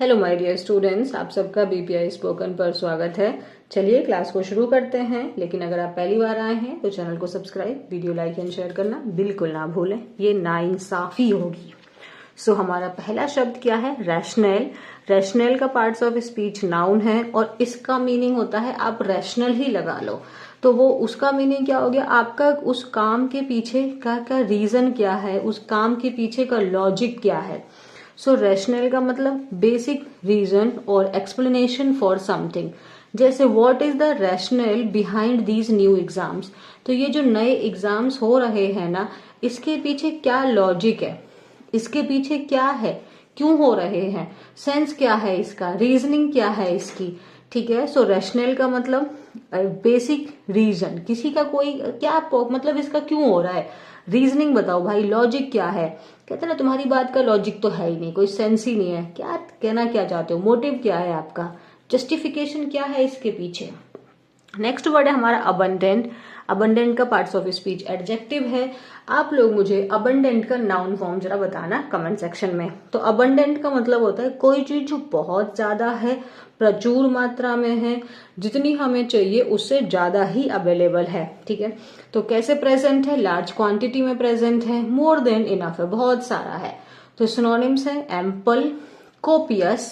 Hello my dear students, आप सबका BPI spoken पर स्वागत है। चलिए क्लास को शुरू करते हैं। लेकिन अगर आप पहली बार आए हैं तो चैनल को subscribe, video like and share करना बिल्कुल ना भूलें, ये नाइंसाफी होगी। हमारा पहला शब्द क्या है? रैशनल। रैशनल का पार्ट्स ऑफ स्पीच नाउन है और इसका मीनिंग होता है, आप रैशनल ही लगा लो तो वो उसका मीनिंग क्या हो गया, आपका उस काम के पीछे का रीजन क्या है, उस काम के पीछे का लॉजिक क्या है। रैशनल का मतलब बेसिक रीजन और एक्सप्लेनेशन फॉर समथिंग। जैसे what is the rational behind these new exams, तो ये जो नए एग्जाम्स हो रहे हैं ना, इसके पीछे क्या लॉजिक है, इसके पीछे क्या है, क्यों हो रहे हैं, सेंस क्या है इसका, रीजनिंग क्या है इसकी। ठीक है। रैशनल का मतलब बेसिक रीजन, किसी का कोई क्या मतलब इसका क्यों हो रहा है, रीजनिंग बताओ भाई, लॉजिक क्या है। कहते ना तुम्हारी बात का लॉजिक तो है ही नहीं, कोई सेंस ही नहीं है, क्या कहना क्या चाहते हो, मोटिव क्या है आपका, जस्टिफिकेशन क्या है इसके पीछे। नेक्स्ट वर्ड है हमारा अबंडेंट। अबंडेंट का पार्ट्स ऑफ स्पीच एडजेक्टिव है। आप लोग मुझे अबंडेंट का नाउन फॉर्म जरा बताना कमेंट सेक्शन में। तो अबंडेंट का मतलब होता है कोई चीज जो बहुत ज्यादा है, प्रचुर मात्रा में है, जितनी हमें चाहिए उससे ज्यादा ही अवेलेबल है। ठीक है। तो कैसे प्रेजेंट है? लार्ज क्वांटिटी में प्रेजेंट है, मोर देन इनफ है, बहुत सारा है। तो सिनोनिम्स है ample, copious,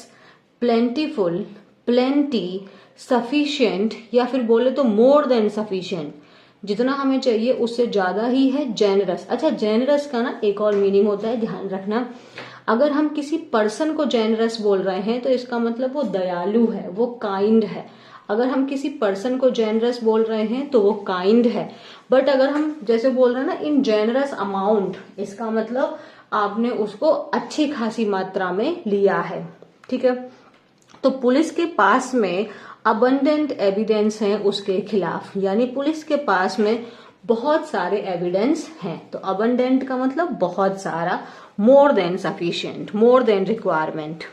plentiful, plenty, sufficient, या फिर बोले तो मोर देन सफिशिएंट, जितना हमें चाहिए उससे ज्यादा ही है। जेनरस। अच्छा, जेनरस का ना एक और मीनिंग होता है, ध्यान रखना। अगर हम किसी पर्सन को जेनरस बोल रहे हैं तो इसका मतलब वो दयालु है, वो काइंड है। अगर हम किसी पर्सन को जेनरस बोल रहे हैं तो वो काइंड है। बट अगर हम जैसे बोल रहे हैं ना इन जेनरस अमाउंट, इसका मतलब आपने उसको अच्छी खासी मात्रा में लिया है। ठीक है। तो पुलिस के पास में अबंडेंट एविडेंस है उसके खिलाफ, यानी पुलिस के पास में बहुत सारे एविडेंस हैं। तो अबंडेंट का मतलब बहुत सारा, more than sufficient, more than requirement.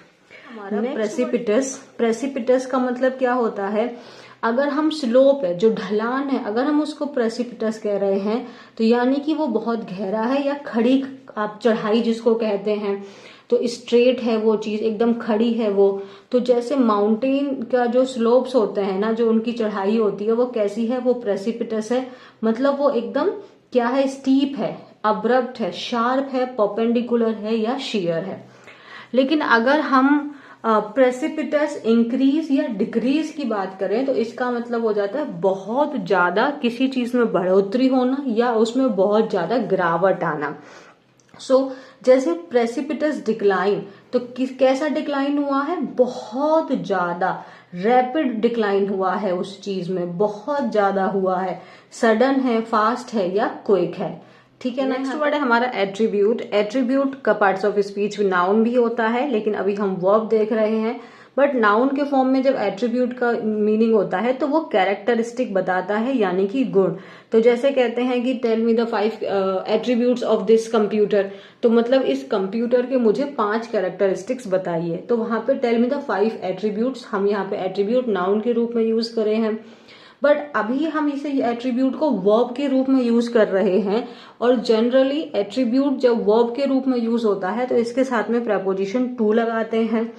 हमारा प्रेसिपिटस। प्रेसिपिटस का मतलब क्या होता है? अगर हम स्लोप है, जो ढलान है, अगर हम उसको प्रेसिपिटस कह रहे हैं तो यानी कि वो बहुत गहरा है, या खड़ी आप चढ़ाई जिसको कहते हैं, तो स्ट्रेट है वो चीज, एकदम खड़ी है वो। तो जैसे माउंटेन का जो स्लोप्स होते हैं ना, जो उनकी चढ़ाई होती है, वो कैसी है? वो प्रेसिपिटस है। मतलब वो एकदम क्या है? स्टीप है, अब्रप्ट है, शार्प है, परपेंडिकुलर है या शेयर है। लेकिन अगर हम प्रेसिपिटस इंक्रीज या डिक्रीज की बात करें तो इसका मतलब हो जाता है बहुत ज्यादा किसी चीज में बढ़ोतरी होना या उसमें बहुत ज्यादा गिरावट आना। जैसे प्रेसिपिटस डिक्लाइन, तो कैसा डिक्लाइन हुआ है? बहुत ज्यादा रैपिड डिक्लाइन हुआ है, उस चीज में बहुत ज्यादा हुआ है, सडन है, फास्ट है या क्विक है। ठीक है। नेक्स्ट वर्ड है हमारा एट्रीब्यूट। एट्रीब्यूट का पार्ट्स ऑफ स्पीच नाउन भी होता है, लेकिन अभी हम वर्ब देख रहे हैं। बट नाउन के फॉर्म में जब एट्रीब्यूट का मीनिंग होता है तो वो कैरेक्टरिस्टिक बताता है, यानी कि गुण। तो जैसे कहते हैं कि tell me the 5 attributes of this computer, तो मतलब इस कंप्यूटर के मुझे 5 कैरेक्टरिस्टिक्स बताइए। तो वहां पे टेल मी द 5 एट्रीब्यूट्स, हम यहाँ पे एट्रीब्यूट नाउन के रूप में यूज करे हैं। बट अभी हम इसे एट्रीब्यूट को वर्ब के रूप में यूज कर रहे हैं, और जनरली एट्रीब्यूट जब वर्ब के रूप में यूज होता है तो इसके साथ में प्रेपोजिशन टू लगाते हैं।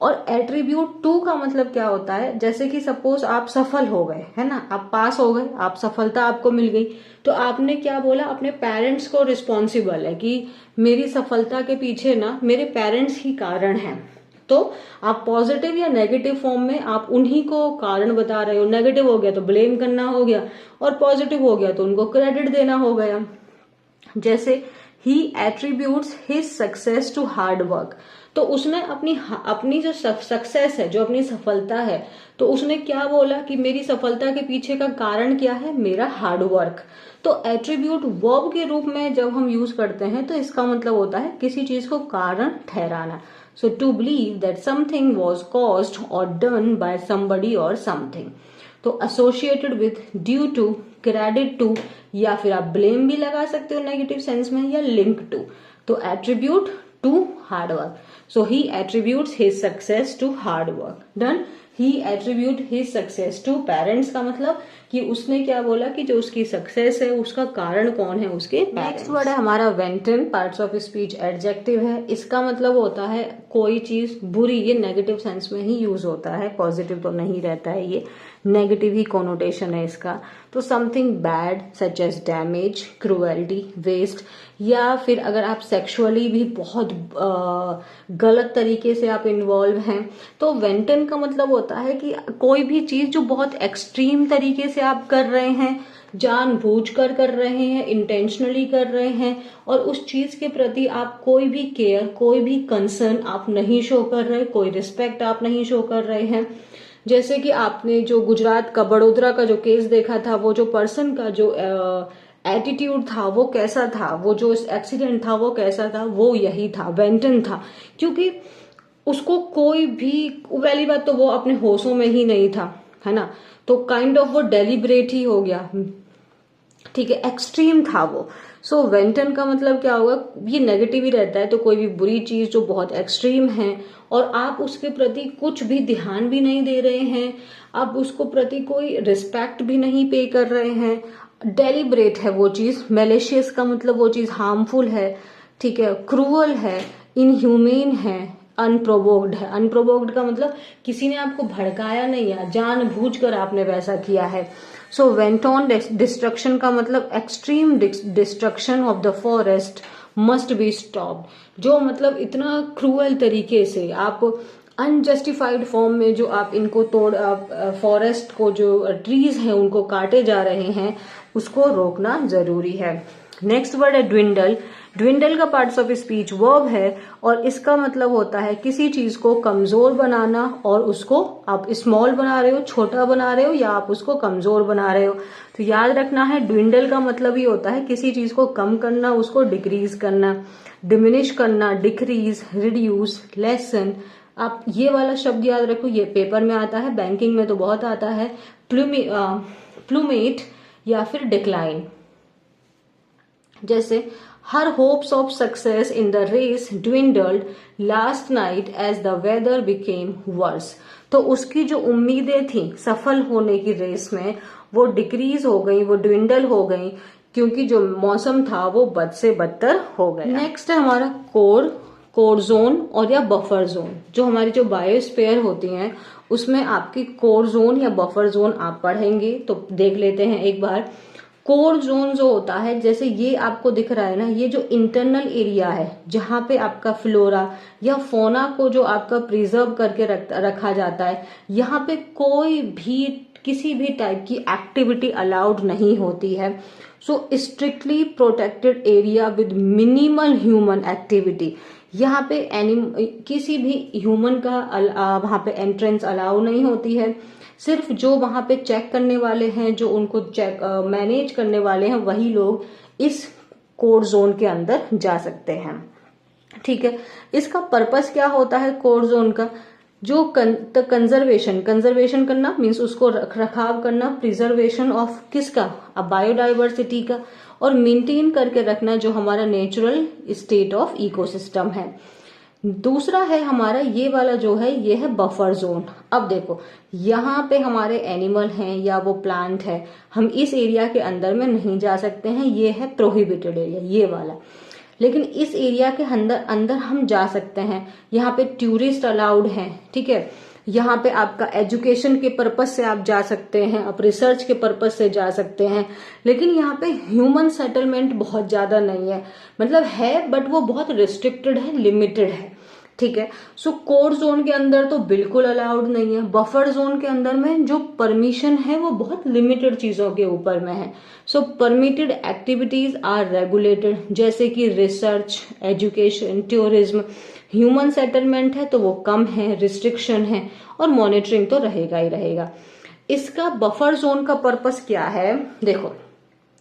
और एट्रीब्यूट टू का मतलब क्या होता है? जैसे कि सपोज आप सफल हो गए, है ना, आप पास हो गए, आप सफलता आपको मिल गई, तो आपने क्या बोला? अपने पेरेंट्स को रिस्पॉन्सिबल है कि मेरी सफलता के पीछे ना मेरे पेरेंट्स ही कारण हैं। तो आप पॉजिटिव या नेगेटिव फॉर्म में आप उन्हीं को कारण बता रहे हो। नेगेटिव हो गया तो ब्लेम करना हो गया, और पॉजिटिव हो गया तो उनको क्रेडिट देना हो गया। जैसे he attributes his success to hard work, तो उसने अपनी जो सक्सेस है, जो अपनी सफलता है, तो उसने क्या बोला कि मेरी सफलता के पीछे का कारण क्या है? मेरा हार्ड वर्क। तो एट्रीब्यूट वर्ब के रूप में जब हम यूज करते हैं तो इसका मतलब होता है किसी चीज को कारण ठहराना। So to believe that something was caused or done by somebody or something. तो associated with, due to, credit to, या फिर आप blame भी लगा सकते हो नेगेटिव सेंस में, या link to। तो attribute to hard work. So he attributes his success to hard work done. He attribute his success to parents का मतलब कि उसने क्या बोला कि जो उसकी सक्सेस है उसका कारण कौन है, उसके पेरेंट्स। नेक्स्ट वर्ड है हमारा वेंटन, पार्ट्स ऑफ स्पीच एडजेक्टिव है। इसका मतलब होता है कोई चीज बुरी, ये नेगेटिव सेंस में ही यूज होता है, पॉजिटिव तो नहीं रहता है, ये नेगेटिव ही कोनोटेशन है इसका। तो something bad such as damage, cruelty, waste, या फिर अगर आप सेक्सुअली भी बहुत गलत तरीके से आप इन्वॉल्व हैं तो वेंटन का मतलब होता है कि कोई भी चीज जो बहुत एक्सट्रीम तरीके से आप कर रहे हैं, जानबूझकर कर रहे हैं, इंटेंशनली कर रहे हैं, और उस चीज के प्रति आप कोई भी केयर, कोई भी कंसर्न आप नहीं शो कर रहे, कोई रिस्पेक्ट आप नहीं शो कर रहे हैं। जैसे कि आपने जो गुजरात का बड़ोदरा का जो केस देखा था, वो जो पर्सन का जो एटीट्यूड था वो कैसा था, वो जो एक्सीडेंट था वो कैसा था, वो यही था, वेंटन था। क्योंकि उसको कोई भी, पहली बात तो वो अपने होशों में ही नहीं था, है ना, तो काइंड ऑफ वो डेलिब्रेट ही हो गया, ठीक है, एक्सट्रीम था वो। सो वेंटन का मतलब क्या होगा, ये नेगेटिव ही रहता है। तो कोई भी बुरी चीज जो बहुत एक्सट्रीम है और आप उसके प्रति कुछ भी ध्यान भी नहीं दे रहे हैं, आप उसको प्रति कोई रिस्पेक्ट भी नहीं पे कर रहे हैं, डेलिब्रेट है वो चीज। मैलिशियस का मतलब वो चीज हार्मफुल है, ठीक है, क्रूअल है, इनह्यूमेन है, अनप्रोवोक्ड है। अनप्रोवोक्ड का मतलब किसी ने आपको भड़काया नहीं है, जानबूझकर आपने वैसा किया है। सो वेंटॉन डिस्ट्रक्शन का मतलब extreme destruction of the forest must be stopped, जो मतलब इतना क्रूअल तरीके से आप अनजस्टिफाइड फॉर्म में जो आप इनको फॉरेस्ट को, जो ट्रीज हैं उनको काटे जा रहे हैं, उसको रोकना जरूरी है। नेक्स्ट वर्ड है ड्विंडल। ड्विंडल का पार्ट्स ऑफ स्पीच वर्ब है और इसका मतलब होता है किसी चीज को कमजोर बनाना, और उसको आप स्मॉल बना रहे हो, छोटा बना रहे हो, या आप उसको कमजोर बना रहे हो। तो याद रखना है ड्विंडल का मतलब ही होता है किसी चीज को कम करना, उसको डिक्रीज करना, डिमिनिश करना, डिक्रीज, रिड्यूस, लेसन। आप ये वाला शब्द याद रखो, ये पेपर में आता है, बैंकिंग में तो बहुत आता है, प्लूमेट या फिर डिक्लाइन। जैसे her hopes of success in the race dwindled last night as the weather became worse. तो उसकी जो उम्मीदें थी सफल होने की रेस में, वो डिक्रीज हो गई, वो ड्विंडल हो गई, क्योंकि जो मौसम था वो बद से बदतर हो गया। नेक्स्ट है हमारा कोर जोन और या बफर जोन। जो हमारी जो बायोस्फीयर होती हैं उसमें आपकी कोर जोन या बफर जोन आप पढ़ेंगे, तो देख लेते हैं एक बार। कोर जोन जो होता है, जैसे ये आपको दिख रहा है ना, ये जो इंटरनल एरिया है जहां पे आपका फ्लोरा या फोना को जो आपका प्रिजर्व करके रखा जाता है, यहाँ पे कोई भी किसी भी टाइप की एक्टिविटी अलाउड नहीं होती है। So strictly protected area with minimal human activity. यहाँ पे किसी भी ह्यूमन का वहां पे एंट्रेंस अलाउ नहीं होती है। सिर्फ जो वहां पे चेक करने वाले हैं, जो उनको मैनेज करने वाले हैं, वही लोग इस कोर जोन के अंदर जा सकते हैं, ठीक है। इसका पर्पस क्या होता है कोर जोन का, जो कंजर्वेशन करना मीन्स उसको रखरखाव करना, प्रिजर्वेशन ऑफ किसका, अब बायोडाइवर्सिटी का, और मेंटेन करके रखना जो हमारा नेचुरल स्टेट ऑफ इकोसिस्टम है। दूसरा है हमारा ये वाला जो है, ये है बफर जोन। अब देखो यहाँ पे हमारे एनिमल हैं या वो प्लांट है, हम इस एरिया के अंदर में नहीं जा सकते हैं, ये है प्रोहिबिटेड एरिया ये वाला। लेकिन इस एरिया के अंदर हम जा सकते हैं। यहाँ पे टूरिस्ट अलाउड हैं, ठीक है। यहाँ पे आपका एजुकेशन के पर्पज से आप जा सकते हैं, आप रिसर्च के पर्पज से जा सकते हैं। लेकिन यहाँ पे ह्यूमन सेटलमेंट बहुत ज्यादा नहीं है, मतलब है बट वो बहुत रिस्ट्रिक्टेड है, लिमिटेड है, ठीक है। सो कोर जोन के अंदर तो बिल्कुल अलाउड नहीं है। बफर जोन के अंदर में जो परमिशन है वो बहुत लिमिटेड चीजों के ऊपर में है। सो परमिटेड एक्टिविटीज आर रेगुलेटेड, जैसे कि research, education, tourism. Human settlement है तो वो कम है, रिस्ट्रिक्शन है, और मॉनिटरिंग तो रहेगा ही रहेगा। इसका बफर जोन का पर्पस क्या है, देखो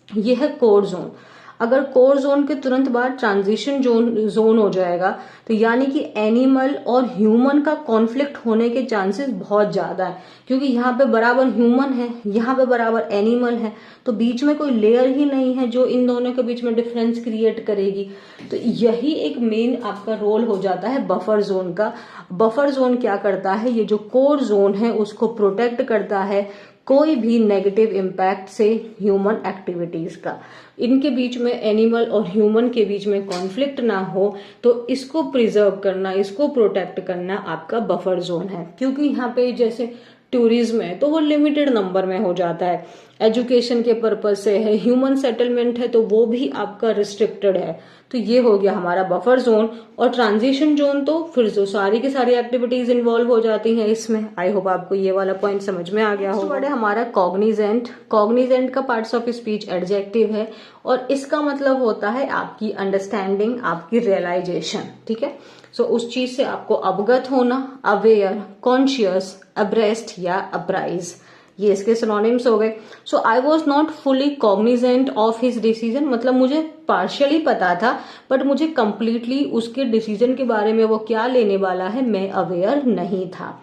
ये है कोर जोन। अगर कोर जोन के तुरंत बाद ट्रांजिशन जोन हो जाएगा तो यानी कि एनिमल और ह्यूमन का कॉन्फ्लिक्ट होने के चांसेस बहुत ज्यादा है, क्योंकि यहाँ पे बराबर ह्यूमन है, यहाँ पे बराबर एनिमल है, तो बीच में कोई लेयर ही नहीं है जो इन दोनों के बीच में डिफरेंस क्रिएट करेगी। तो यही एक मेन आपका रोल हो जाता है बफर जोन का। बफर जोन क्या करता है, ये जो कोर जोन है उसको प्रोटेक्ट करता है कोई भी नेगेटिव इम्पैक्ट से ह्यूमन एक्टिविटीज का। इनके बीच में, एनिमल और ह्यूमन के बीच में कॉन्फ्लिक्ट ना हो, तो इसको प्रिजर्व करना, इसको प्रोटेक्ट करना आपका बफर जोन है। क्योंकि यहाँ पे जैसे टूरिज्म है तो वो लिमिटेड नंबर में हो जाता है, एजुकेशन के पर्पज से है, ह्यूमन सेटलमेंट है तो वो भी आपका रिस्ट्रिक्टेड है। तो ये हो गया हमारा बफर जोन। और ट्रांजिशन जोन तो फिर जो सारी की सारी एक्टिविटीज इन्वॉल्व हो जाती हैं इसमें। आई होप आपको ये वाला पॉइंट समझ में आ गया हो। वर्ड है हमारा कॉग्निजेंट। कॉग्निजेंट का पार्ट्स ऑफ स्पीच एडजेक्टिव है और इसका मतलब होता है आपकी अंडरस्टैंडिंग, आपकी रियलाइजेशन। ठीक है, सो उस चीज से आपको अवगत होना, अवेयर, कॉन्शियस, अब्रेस्ट या अप्राइज, ये इसके सिनोनिम्स हो गए। So I was not fully cognizant of his decision, मतलब मुझे पार्शियली पता था बट मुझे कंप्लीटली उसके डिसीजन के बारे में वो क्या लेने वाला है मैं अवेयर नहीं था।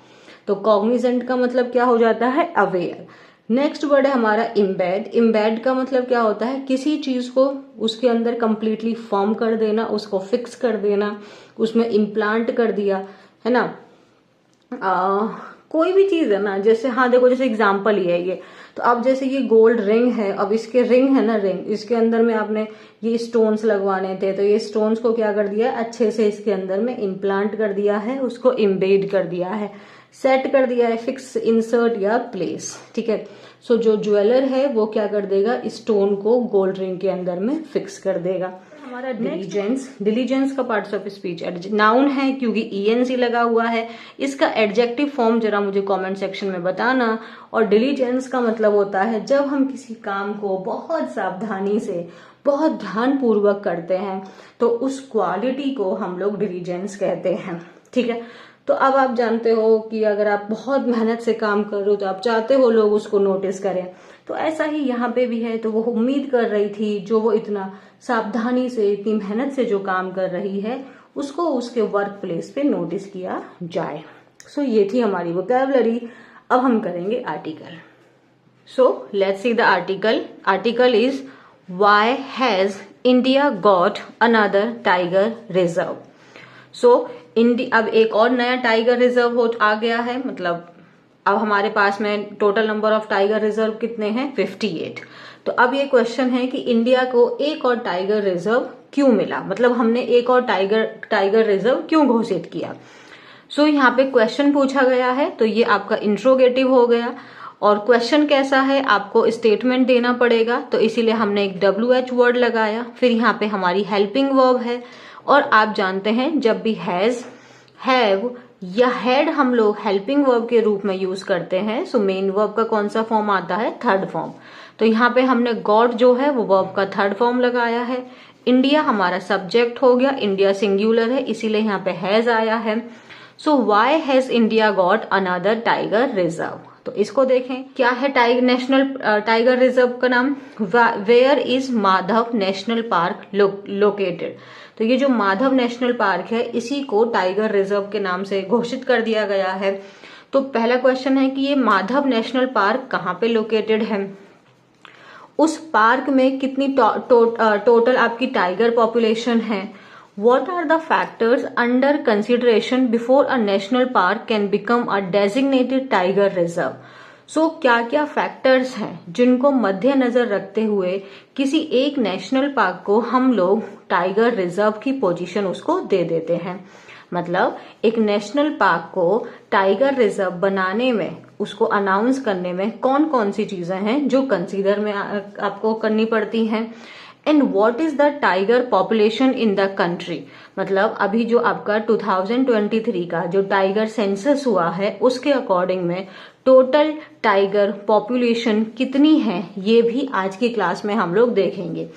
तो कॉग्निजेंट का मतलब क्या हो जाता है, अवेयर। नेक्स्ट वर्ड है हमारा इम्बेड। इम्बेड का मतलब क्या होता है, किसी चीज को उसके अंदर कंप्लीटली फॉर्म कर देना, उसको फिक्स कर देना, उसमें इम्प्लांट कर दिया, है ना। कोई भी चीज है ना, जैसे हाँ देखो, जैसे एग्जांपल ही है ये, तो अब जैसे ये गोल्ड रिंग है, अब इसके रिंग है ना, रिंग, इसके अंदर में आपने ये स्टोन्स लगवाने थे, तो ये स्टोन्स को क्या कर दिया, अच्छे से इसके अंदर में इम्प्लांट कर दिया है, उसको इम्बेड कर दिया है, सेट कर दिया है, फिक्स, इंसर्ट या प्लेस। ठीक है, सो जो ज्वेलर है वो क्या कर देगा, स्टोन को गोल्ड रिंग के अंदर में फिक्स कर देगा। हमारा डिलीजेंस। डिलीजेंस का पार्ट्स ऑफ स्पीच नाउन है क्योंकि ईएनसी लगा हुआ है। इसका एडजेक्टिव फॉर्म जरा मुझे कमेंट सेक्शन में बताना। और डिलीजेंस का मतलब होता है जब हम किसी काम को बहुत सावधानी से, बहुत ध्यान पूर्वक करते हैं तो उस क्वालिटी को हम लोग डिलीजेंस कहते हैं। ठीक है, तो अब आप जानते हो कि अगर आप बहुत मेहनत से काम कर रहे हो तो आप चाहते हो लोग उसको नोटिस करें, तो ऐसा ही यहाँ पे भी है। तो वो उम्मीद कर रही थी जो वो इतना सावधानी से, इतनी मेहनत से जो काम कर रही है उसको उसके वर्क प्लेस पे नोटिस किया जाए। सो ये थी हमारी वोकैबुलरी। अब हम करेंगे article. So let's see the article. Article is why has India got another tiger reserve. So अब एक और नया टाइगर रिजर्व आ गया है, मतलब अब हमारे पास में total number of tiger reserve कितने हैं, 58। तो अब ये क्वेश्चन है कि इंडिया को एक और टाइगर रिजर्व क्यों मिला, मतलब हमने एक और टाइगर रिजर्व क्यों घोषित किया। सो यहाँ पे क्वेश्चन पूछा गया है, तो ये आपका इंट्रोगेटिव हो गया। और क्वेश्चन कैसा है, आपको स्टेटमेंट देना पड़ेगा, तो इसीलिए हमने एक WH वर्ड लगाया। फिर यहाँ पे हमारी हेल्पिंग वर्ब है, और आप जानते हैं जब भी हैज, हैव या हैड हम लोग हेल्पिंग वर्ब के रूप में यूज करते हैं, सो मेन वर्ब का कौन सा फॉर्म आता है, थर्ड फॉर्म। तो यहाँ पे हमने गॉट जो है वो वर्ब का थर्ड फॉर्म लगाया है। इंडिया हमारा सब्जेक्ट हो गया, इंडिया सिंगुलर है इसीलिए यहाँ पे हैज आया है। So why has India got another tiger reserve. तो इसको देखें, क्या है नेशनल टाइगर रिजर्व का नाम, where is Madhav national park located. तो ये जो माधव नेशनल पार्क है इसी को टाइगर रिजर्व के नाम से घोषित कर दिया गया है। तो पहला क्वेश्चन है कि ये माधव नेशनल पार्क कहाँ पे लोकेटेड है, उस पार्क में कितनी टोटल आपकी टाइगर पॉपुलेशन है, what are the factors under consideration before a national park can become a designated tiger reserve. So क्या क्या फैक्टर्स हैं जिनको मद्देनजर रखते हुए किसी एक नेशनल पार्क को हम लोग टाइगर रिजर्व की पोजीशन उसको दे देते हैं। मतलब एक नेशनल पार्क को टाइगर रिजर्व बनाने में, उसको अनाउंस करने में कौन कौन सी चीजें हैं जो कंसीडर में आपको करनी पड़ती हैं। And what is the tiger population in the country, मतलब अभी जो आपका 2023 का जो टाइगर सेंसस हुआ है उसके अकॉर्डिंग में टोटल टाइगर पॉपुलेशन कितनी है, ये भी आज की क्लास में हम लोग देखेंगे।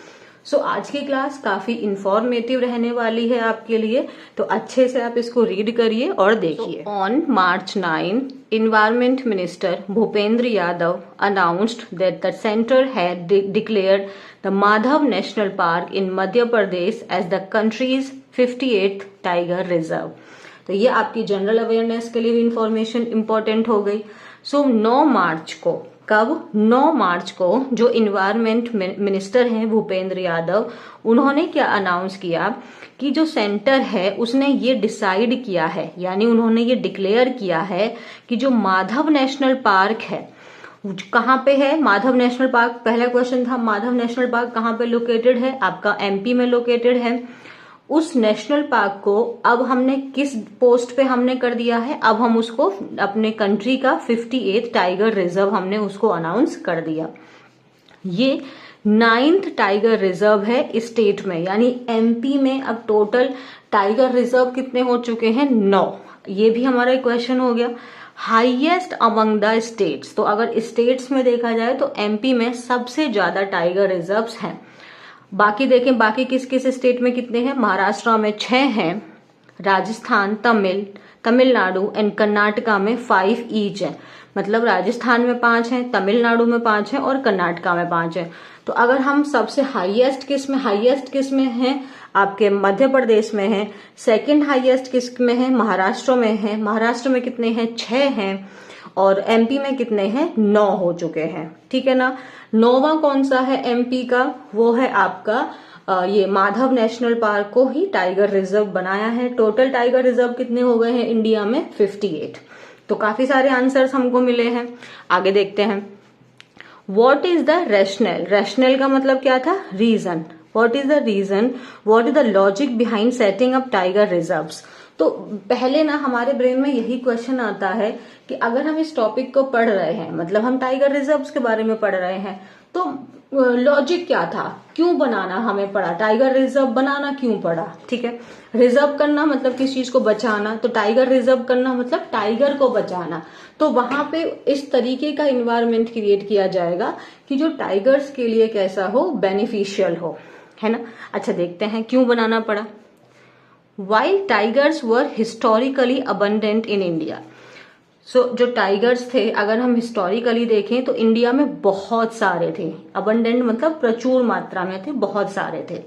सो आज की क्लास काफी इंफॉर्मेटिव रहने वाली है आपके लिए, तो अच्छे से आप इसको रीड करिए और देखिए। On March 9, Environment Minister Bhupendra Yadav announced that the center had declared the Madhav National Park in Madhya Pradesh as the country's 58th tiger reserve। तो ये आपकी जनरल अवेयरनेस के लिए भी इंफॉर्मेशन इंपॉर्टेंट हो गई। सो 9 मार्च को, कब? 9 मार्च को जो इन्वायरमेंट मिनिस्टर हैं भूपेंद्र यादव, उन्होंने क्या अनाउंस किया कि जो सेंटर है उसने ये डिसाइड किया है, यानी उन्होंने ये डिक्लेयर किया है कि जो माधव नेशनल पार्क है, कहाँ पे है माधव नेशनल पार्क? पहला क्वेश्चन था माधव नेशनल पार्क कहाँ पे लोकेटेड है? आपका एमपी में लोकेटेड है। उस नेशनल पार्क को अब हमने किस पोस्ट पे हमने कर दिया है? अब हम उसको अपने कंट्री का 58 टाइगर रिजर्व हमने उसको अनाउंस कर दिया। ये 9th टाइगर रिजर्व है स्टेट में, यानी एमपी में अब टोटल टाइगर रिजर्व कितने हो चुके हैं? 9। ये भी हमारा एक क्वेश्चन हो गया। हाईएस्ट अमंग द स्टेट्स, तो अगर स्टेट्स में देखा जाए तो एमपी में सबसे ज्यादा टाइगर रिजर्व्स हैं। बाकी देखें, बाकी किस किस स्टेट में कितने हैं? महाराष्ट्र में 6 हैं, राजस्थान, तमिलनाडु एंड कर्नाटका में 5 ईच है। मतलब राजस्थान में 5 हैं, तमिलनाडु में 5 हैं और कर्नाटका में 5 हैं। तो अगर हम सबसे हाईएस्ट किस में है? आपके मध्य प्रदेश में है। सेकंड हाईएस्ट किस में है? महाराष्ट्र में है। महाराष्ट्र में कितने हैं? 6 हैं। और एमपी में कितने हैं? 9 हो चुके हैं। ठीक है ना। 9वां कौन सा है एमपी का? वो है आपका ये माधव नेशनल पार्क को ही टाइगर रिजर्व बनाया है। टोटल टाइगर रिजर्व कितने हो गए हैं इंडिया में? 58। तो काफी सारे आंसर्स हमको मिले हैं। आगे देखते हैं। What is the rational? Rational का मतलब क्या था? Reason. What is the reason? What is the logic behind setting up tiger reserves? तो पहले ना हमारे ब्रेन में यही क्वेश्चन आता है कि अगर हम इस टॉपिक को पढ़ रहे हैं, मतलब हम टाइगर रिजर्व्स के बारे में पढ़ रहे हैं, तो लॉजिक क्या था? क्यों बनाना हमें पड़ा? टाइगर रिजर्व बनाना क्यों पड़ा? ठीक है। रिजर्व करना मतलब किस चीज को? बचाना। तो टाइगर रिजर्व करना मतलब टाइगर को बचाना। तो वहां पे इस तरीके का इन्वायरमेंट क्रिएट किया जाएगा कि जो टाइगर्स के लिए कैसा हो? बेनिफिशियल हो, है ना। अच्छा, देखते हैं क्यों बनाना पड़ा। While tigers were historically abundant in India, सो जो टाइगर्स थे अगर हम हिस्टोरिकली देखें तो इंडिया में बहुत सारे थे। अबंडेंट मतलब प्रचुर मात्रा में थे, बहुत सारे थे।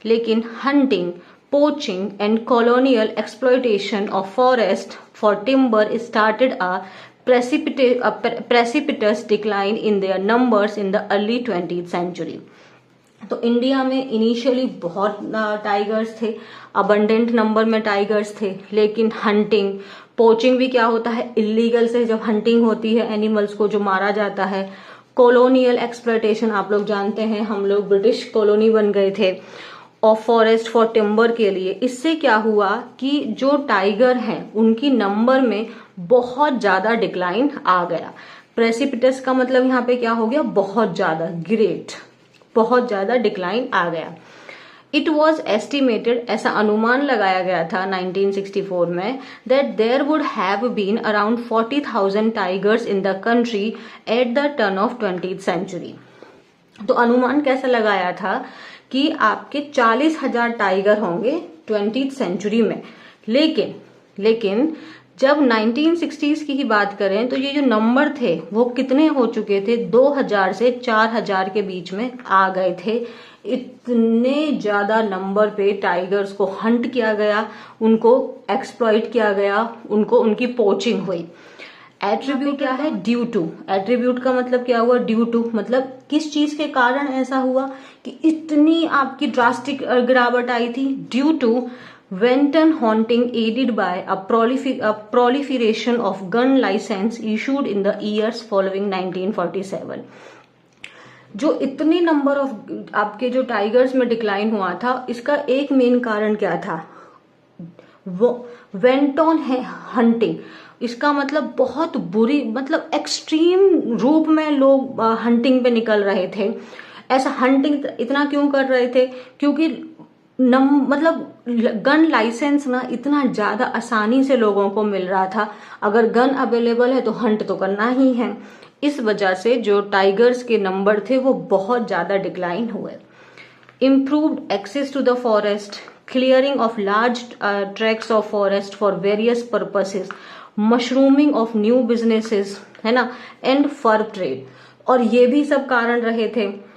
लेकिन hunting, poaching and colonial exploitation of forest for timber started a precipitous decline in their numbers in the early 20th century। तो इंडिया में इनिशियली बहुत टाइगर्स थे, अबंडेंट नंबर में टाइगर्स थे, लेकिन हंटिंग, पोचिंग भी क्या होता है? इलीगल से जब हंटिंग होती है एनिमल्स को जो मारा जाता है। कॉलोनियल एक्सप्लॉयटेशन, आप लोग जानते हैं हम लोग ब्रिटिश कॉलोनी बन गए थे ऑफ फॉरेस्ट फॉर टिम्बर के लिए। इससे क्या हुआ कि जो टाइगर हैं उनकी नंबर में बहुत ज्यादा डिक्लाइन आ गया। प्रेसिपिटस का मतलब यहाँ पे क्या हो गया? बहुत ज्यादा, ग्रेट, बहुत ज्यादा डिक्लाइन आ गया। इट वॉज एस्टिमेटेड, ऐसा अनुमान लगाया गया था 1964 में, that there would have been around 40,000 tigers in the country at the turn of 20th century. तो अनुमान कैसा लगाया था कि आपके 40,000 टाइगर होंगे 20th सेंचुरी में। लेकिन जब 1960s की ही बात करें तो ये जो नंबर थे वो कितने हो चुके थे? 2000 से 4000 के बीच में आ गए थे। इतने ज्यादा नंबर पे टाइगर्स को हंट किया गया, उनको एक्सप्लॉइट किया गया, उनको उनकी पोचिंग हुई। एट्रीब्यूट क्या है? Due to. एट्रीब्यूट का मतलब क्या हुआ? ड्यू टू मतलब किस चीज के कारण ऐसा हुआ कि इतनी आपकी ड्रास्टिक गिरावट आई थी? Due to wanton haunting aided by a proliferation of gun license issued in the years following 1947। जो इतने नंबर ऑफ आपके जो टाइगर्स में डिक्लाइन हुआ था, इसका एक मेन कारण क्या था? वो वेंटोन है हंटिंग। इसका मतलब बहुत बुरी, मतलब एक्सट्रीम रूप में लोग हंटिंग पे निकल रहे थे। ऐसा हंटिंग इतना क्यों कर रहे थे? क्योंकि मतलब गन लाइसेंस ना इतना ज्यादा आसानी से लोगों को मिल रहा था। अगर गन अवेलेबल है तो हंट तो करना ही है। इस वजह से जो टाइगर्स के नंबर थे वो बहुत ज्यादा डिक्लाइन हुए। improved access to the forest, clearing of large tracts of forest for various purposes, mushrooming of new businesses, है ना, and fur trade। और ये भी सब कारण रहे थे।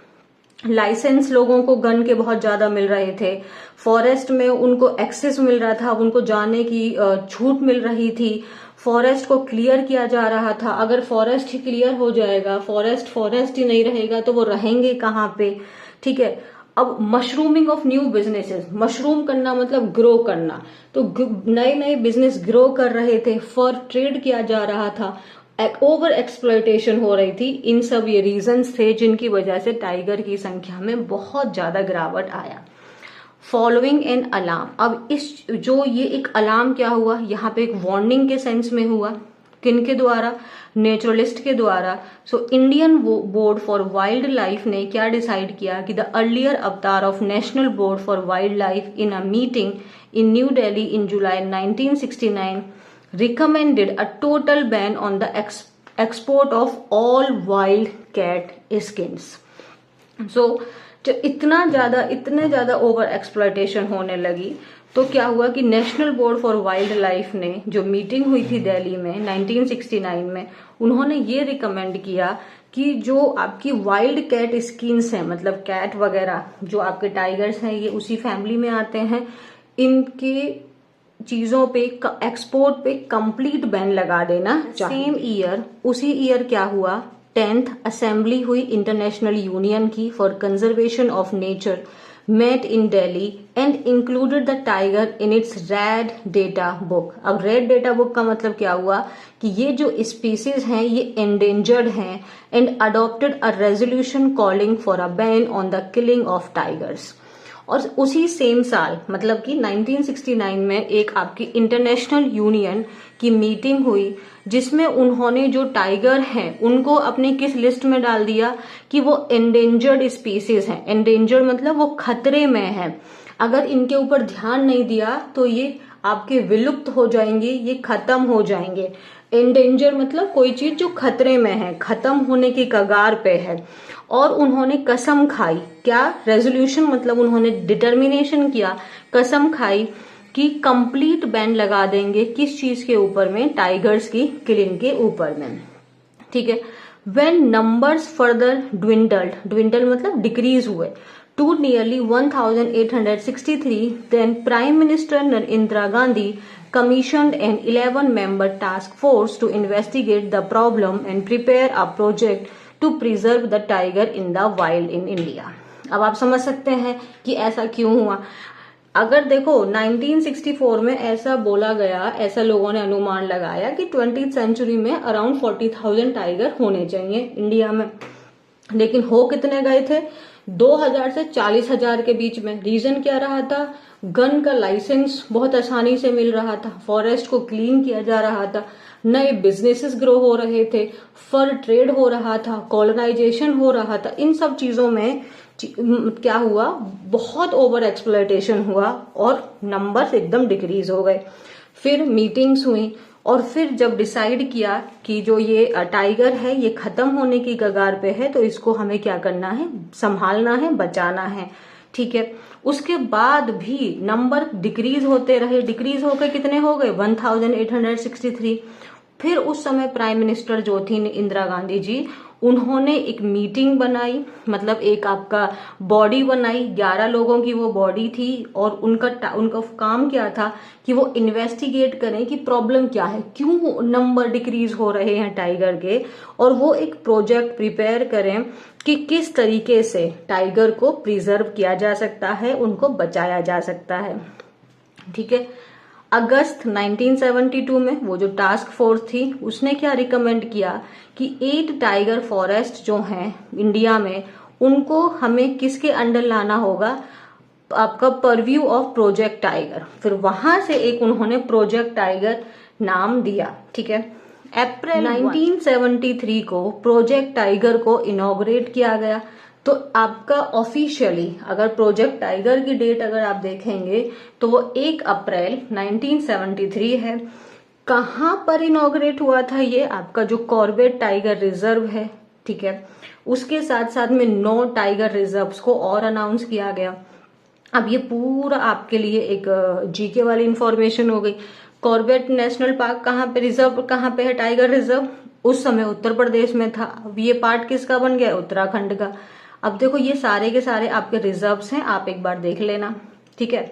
लाइसेंस लोगों को गन के बहुत ज्यादा मिल रहे थे, फॉरेस्ट में उनको एक्सेस मिल रहा था, उनको जाने की छूट मिल रही थी, फॉरेस्ट को क्लियर किया जा रहा था। अगर फॉरेस्ट ही क्लियर हो जाएगा, फॉरेस्ट ही नहीं रहेगा तो वो रहेंगे कहाँ पे, ठीक है। अब mushrooming of new businesses, mushroom करना मतलब ग्रो करना, तो नए नए बिजनेस ग्रो कर रहे थे, फॉर ट्रेड किया जा रहा था, ओवर एक्सप्लॉयटेशन हो रही थी। इन सब ये रीजंस थे जिनकी वजह से टाइगर की संख्या में बहुत ज्यादा गिरावट आया। फॉलोइंग एन अलार्म, अब इस जो ये एक अलार्म क्या हुआ, यहाँ पे एक वार्निंग के सेंस में हुआ, किनके द्वारा, नेचुरलिस्ट के द्वारा। So Indian board for wild life ने क्या डिसाइड किया कि द अर्लियर अवतार of national board for wild life in a meeting in new Delhi in July 1969 recommended a total ban on the export of all wild cat skins। So जब इतने ज्यादा over exploitation होने लगी तो क्या हुआ कि national board for wild life ने जो मीटिंग हुई थी दिल्ली में 1969 में, उन्होंने ये रिकमेंड किया कि जो आपकी वाइल्ड कैट स्किन्स हैं, मतलब कैट वगैरह जो आपके टाइगर्स हैं ये उसी फैमिली में आते हैं, इनके चीजों पे एक्सपोर्ट पे कंप्लीट बैन लगा देना चाहिए। सेम ईयर, उसी ईयर क्या हुआ, 10th असेंबली हुई इंटरनेशनल यूनियन की for conservation of nature, met in Delhi and included the tiger in its red data book. अब रेड डेटा बुक का मतलब क्या हुआ कि ये जो स्पीसीज हैं ये एंडेंजर्ड हैं and adopted a resolution calling for a ban on the killing of tigers. और उसी सेम साल मतलब कि 1969 में एक आपकी इंटरनेशनल यूनियन की मीटिंग हुई जिसमें उन्होंने जो टाइगर हैं उनको अपनी किस लिस्ट में डाल दिया कि वो एंडेंजर्ड स्पीसीज हैं। एंडेंजर्ड मतलब वो खतरे में है, अगर इनके ऊपर ध्यान नहीं दिया तो ये आपके विलुप्त हो जाएंगे, ये खत्म हो जाएंगे। एंडेंजर मतलब कोई चीज जो खतरे में है, खत्म होने की कगार पे है। और उन्होंने कसम खाई, क्या रेजोल्यूशन मतलब उन्होंने डिटर्मिनेशन किया, कसम खाई कि कंप्लीट बैन लगा देंगे किस चीज के ऊपर में, टाइगर्स की किलिंग के ऊपर में, ठीक है। व्हेन नंबर्स फर्दर ड्विंडल मतलब डिक्रीज हुए to nearly 1863, then Prime Minister Indira Gandhi commissioned an 11-member task force to investigate the problem and prepare a project to preserve the tiger in the wild in India। अब आप समझ सकते हैं कि ऐसा क्यों हुआ। अगर देखो 1964 में ऐसा बोला गया, ऐसा लोगों ने अनुमान लगाया कि 20th सेंचुरी में अराउंड 40,000 टाइगर होने चाहिए इंडिया में, लेकिन हो कितने गए थे, 2000 से 40,000 के बीच में। रीजन क्या रहा था, गन का लाइसेंस बहुत आसानी से मिल रहा था, फॉरेस्ट को क्लीन किया जा रहा था, नए बिजनेसेस ग्रो हो रहे थे, फर ट्रेड हो रहा था, कॉलोनाइजेशन हो रहा था। इन सब चीजों में क्या हुआ, बहुत ओवर एक्सप्लॉयटेशन हुआ और नंबर्स एकदम डिक्रीज हो गए। फिर मीटिंग्स हुई और फिर जब डिसाइड किया कि जो ये टाइगर है ये खत्म होने की कगार पे है तो इसको हमें क्या करना है, संभालना है, बचाना है, ठीक है। उसके बाद भी नंबर डिक्रीज होते रहे, डिक्रीज होकर कितने हो गए, 1863। फिर उस समय प्राइम मिनिस्टर जो थी इंदिरा गांधी जी, उन्होंने एक मीटिंग बनाई, मतलब एक आपका बॉडी बनाई, 11 लोगों की वो बॉडी थी और उनका काम क्या था कि वो इन्वेस्टिगेट करें कि प्रॉब्लम क्या है, क्यों नंबर डिक्रीज हो रहे हैं टाइगर के, और वो एक प्रोजेक्ट प्रिपेयर करें कि किस तरीके से टाइगर को प्रिजर्व किया जा सकता है, उनको बचाया जा सकता है, ठीक है। अगस्त 1972 में वो जो टास्क फोर्स थी उसने क्या रिकमेंड किया कि 8 टाइगर फॉरेस्ट जो हैं इंडिया में उनको हमें किसके अंडर लाना होगा, आपका परव्यू ऑफ प्रोजेक्ट टाइगर। फिर वहां से एक उन्होंने प्रोजेक्ट टाइगर नाम दिया, ठीक है। अप्रैल 1973 को प्रोजेक्ट टाइगर को इनॉग्रेट किया गया। तो आपका ऑफिशियली अगर प्रोजेक्ट टाइगर की डेट अगर आप देखेंगे तो वो 1 अप्रैल 1973 है। कहां पर इनॉग्रेट हुआ था ये, आपका जो कॉर्बेट टाइगर रिजर्व है ठीक है। उसके साथ साथ में 9 टाइगर रिजर्व्स को और अनाउंस किया गया। अब ये पूरा आपके लिए एक जीके वाली इंफॉर्मेशन हो गई। कॉर्बेट नेशनल पार्क कहाँ पे, रिजर्व कहाँ पे है, टाइगर रिजर्व, उस समय उत्तर प्रदेश में था। अब ये पार्ट किसका बन गया, उत्तराखंड का। अब देखो ये सारे के सारे आपके रिजर्व्स हैं, आप एक बार देख लेना, ठीक है।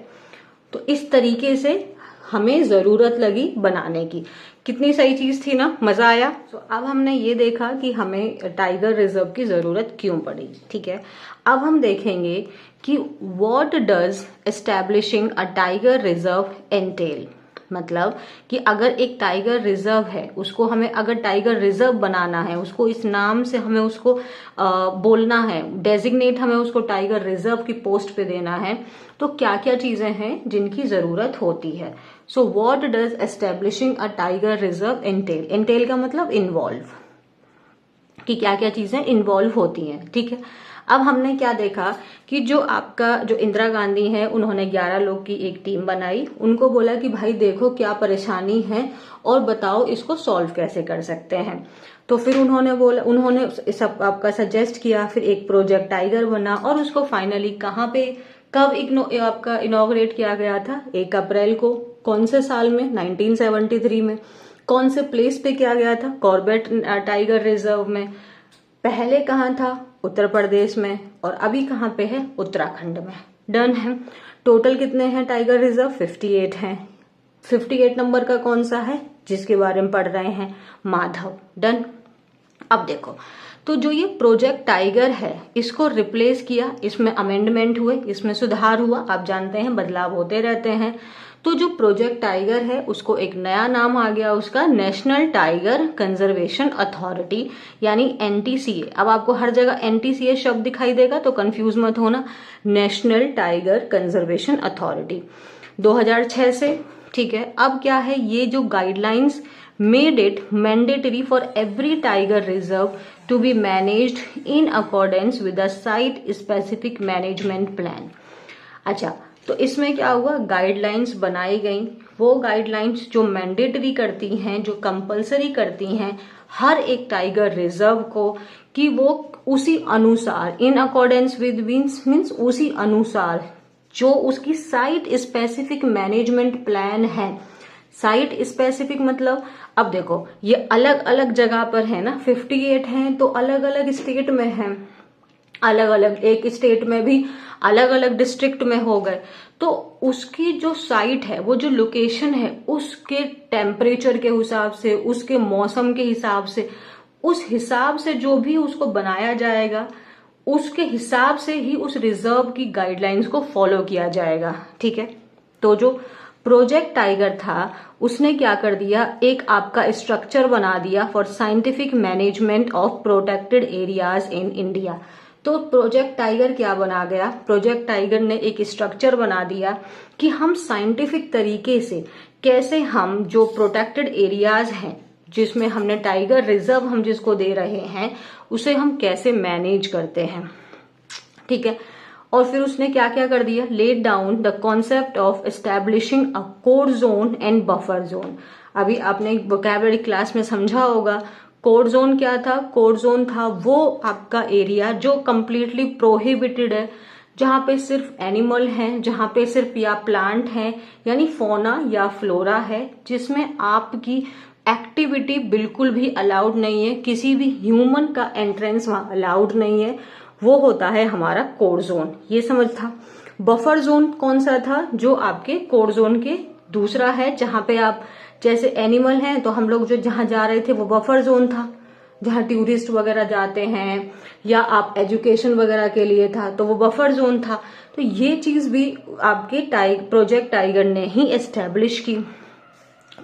तो इस तरीके से हमें जरूरत लगी बनाने की। कितनी सही चीज थी ना, मजा आया। तो अब हमने ये देखा कि हमें टाइगर रिजर्व की जरूरत क्यों पड़ी, ठीक है। अब हम देखेंगे कि what does establishing a tiger reserve entail, मतलब कि अगर एक टाइगर रिजर्व है, उसको हमें अगर टाइगर रिजर्व बनाना है, उसको इस नाम से हमें उसको बोलना है, डेजिग्नेट हमें उसको टाइगर रिजर्व की पोस्ट पे देना है, तो क्या क्या चीजें हैं जिनकी जरूरत होती है। So what does establishing a tiger reserve entail, entail का मतलब इन्वॉल्व, कि क्या क्या चीजें इन्वॉल्व होती हैं, ठीक है। अब हमने क्या देखा कि जो आपका जो इंदिरा गांधी है, उन्होंने 11 लोग की एक टीम बनाई, उनको बोला कि भाई देखो क्या परेशानी है और बताओ इसको सॉल्व कैसे कर सकते हैं। तो फिर उन्होंने सब आपका सजेस्ट किया, फिर एक प्रोजेक्ट टाइगर बना और उसको फाइनली कहाँ पे कब आपका इनॉग्रेट किया गया था, 1 अप्रैल को। कौन से साल में, 1973 में। कौन से प्लेस पे किया गया था, कॉर्बेट टाइगर रिजर्व में। पहले कहाँ था, उत्तर प्रदेश में, और अभी कहाँ पे है, उत्तराखंड में। डन है। टोटल कितने हैं टाइगर रिजर्व, 58 हैं। 58 नंबर का कौन सा है, जिसके बारे में पढ़ रहे हैं, माधव। डन। अब देखो, तो जो ये प्रोजेक्ट टाइगर है, इसको रिप्लेस किया, इसमें अमेंडमेंट हुए, इसमें सुधार हुआ। आप जानते हैं बदलाव होते रहते हैं। तो जो प्रोजेक्ट टाइगर है उसको एक नया नाम आ गया, उसका नेशनल टाइगर कंजर्वेशन अथॉरिटी, यानी एनटीसीए। अब आपको हर जगह एनटीसीए शब्द दिखाई देगा तो कंफ्यूज मत होना, नेशनल टाइगर कंजर्वेशन अथॉरिटी 2006 से, ठीक है। अब क्या है, ये जो guidelines made it mandatory for every tiger reserve to be managed in accordance with the site specific management plan। अच्छा, तो इसमें क्या हुआ, गाइडलाइंस बनाई गई। वो गाइडलाइंस जो मैंडेटरी करती हैं, जो कंपलसरी करती हैं हर एक टाइगर रिजर्व को, कि वो उसी अनुसार, इन अकॉर्डेंस विद मीन्स उसी अनुसार जो उसकी साइट स्पेसिफिक मैनेजमेंट प्लान है। साइट स्पेसिफिक मतलब, अब देखो ये अलग अलग जगह पर है ना, 58 हैं तो अलग अलग स्टेट में हैं, अलग अलग, एक स्टेट में भी अलग अलग डिस्ट्रिक्ट में हो गए। तो उसकी जो साइट है, वो जो लोकेशन है, उसके टेम्परेचर के हिसाब से, उसके मौसम के हिसाब से, उस हिसाब से जो भी उसको बनाया जाएगा, उसके हिसाब से ही उस रिजर्व की गाइडलाइंस को फॉलो किया जाएगा, ठीक है। तो जो प्रोजेक्ट टाइगर था, उसने क्या कर दिया, एक आपका स्ट्रक्चर बना दिया for scientific management of protected areas in India. तो प्रोजेक्ट टाइगर क्या बना गया, प्रोजेक्ट टाइगर ने एक स्ट्रक्चर बना दिया कि हम साइंटिफिक तरीके से कैसे हम जो प्रोटेक्टेड एरियाज हैं, जिसमें हमने टाइगर रिजर्व हम जिसको दे रहे हैं, उसे हम कैसे मैनेज करते हैं, ठीक है। और फिर उसने क्या क्या कर दिया, laid down the concept of establishing a code zone and buffer zone. अभी आपने वोकैबुलरी क्लास में समझा होगा, कोड जोन क्या था, कोड जोन था वो आपका एरिया जो कंप्लीटली प्रोहिबिटेड है, जहां पे सिर्फ एनिमल हैं, जहां पे सिर्फ या प्लांट है, यानी फोना या फ्लोरा है, जिसमें आपकी एक्टिविटी बिल्कुल भी अलाउड नहीं है, किसी भी ह्यूमन का एंट्रेंस वहां अलाउड नहीं है, वो होता है हमारा कोड जोन। ये समझ था। बफर जोन कौन सा था, जो आपके कोड जोन के दूसरा है, जहां पे आप जैसे एनिमल हैं तो हम लोग जो जहां जा रहे थे वो बफर जोन था, जहां टूरिस्ट वगैरह जाते हैं, या आप एजुकेशन वगैरह के लिए था तो वो बफर जोन था। तो ये चीज भी आपके प्रोजेक्ट टाइगर ने ही एस्टेब्लिश की।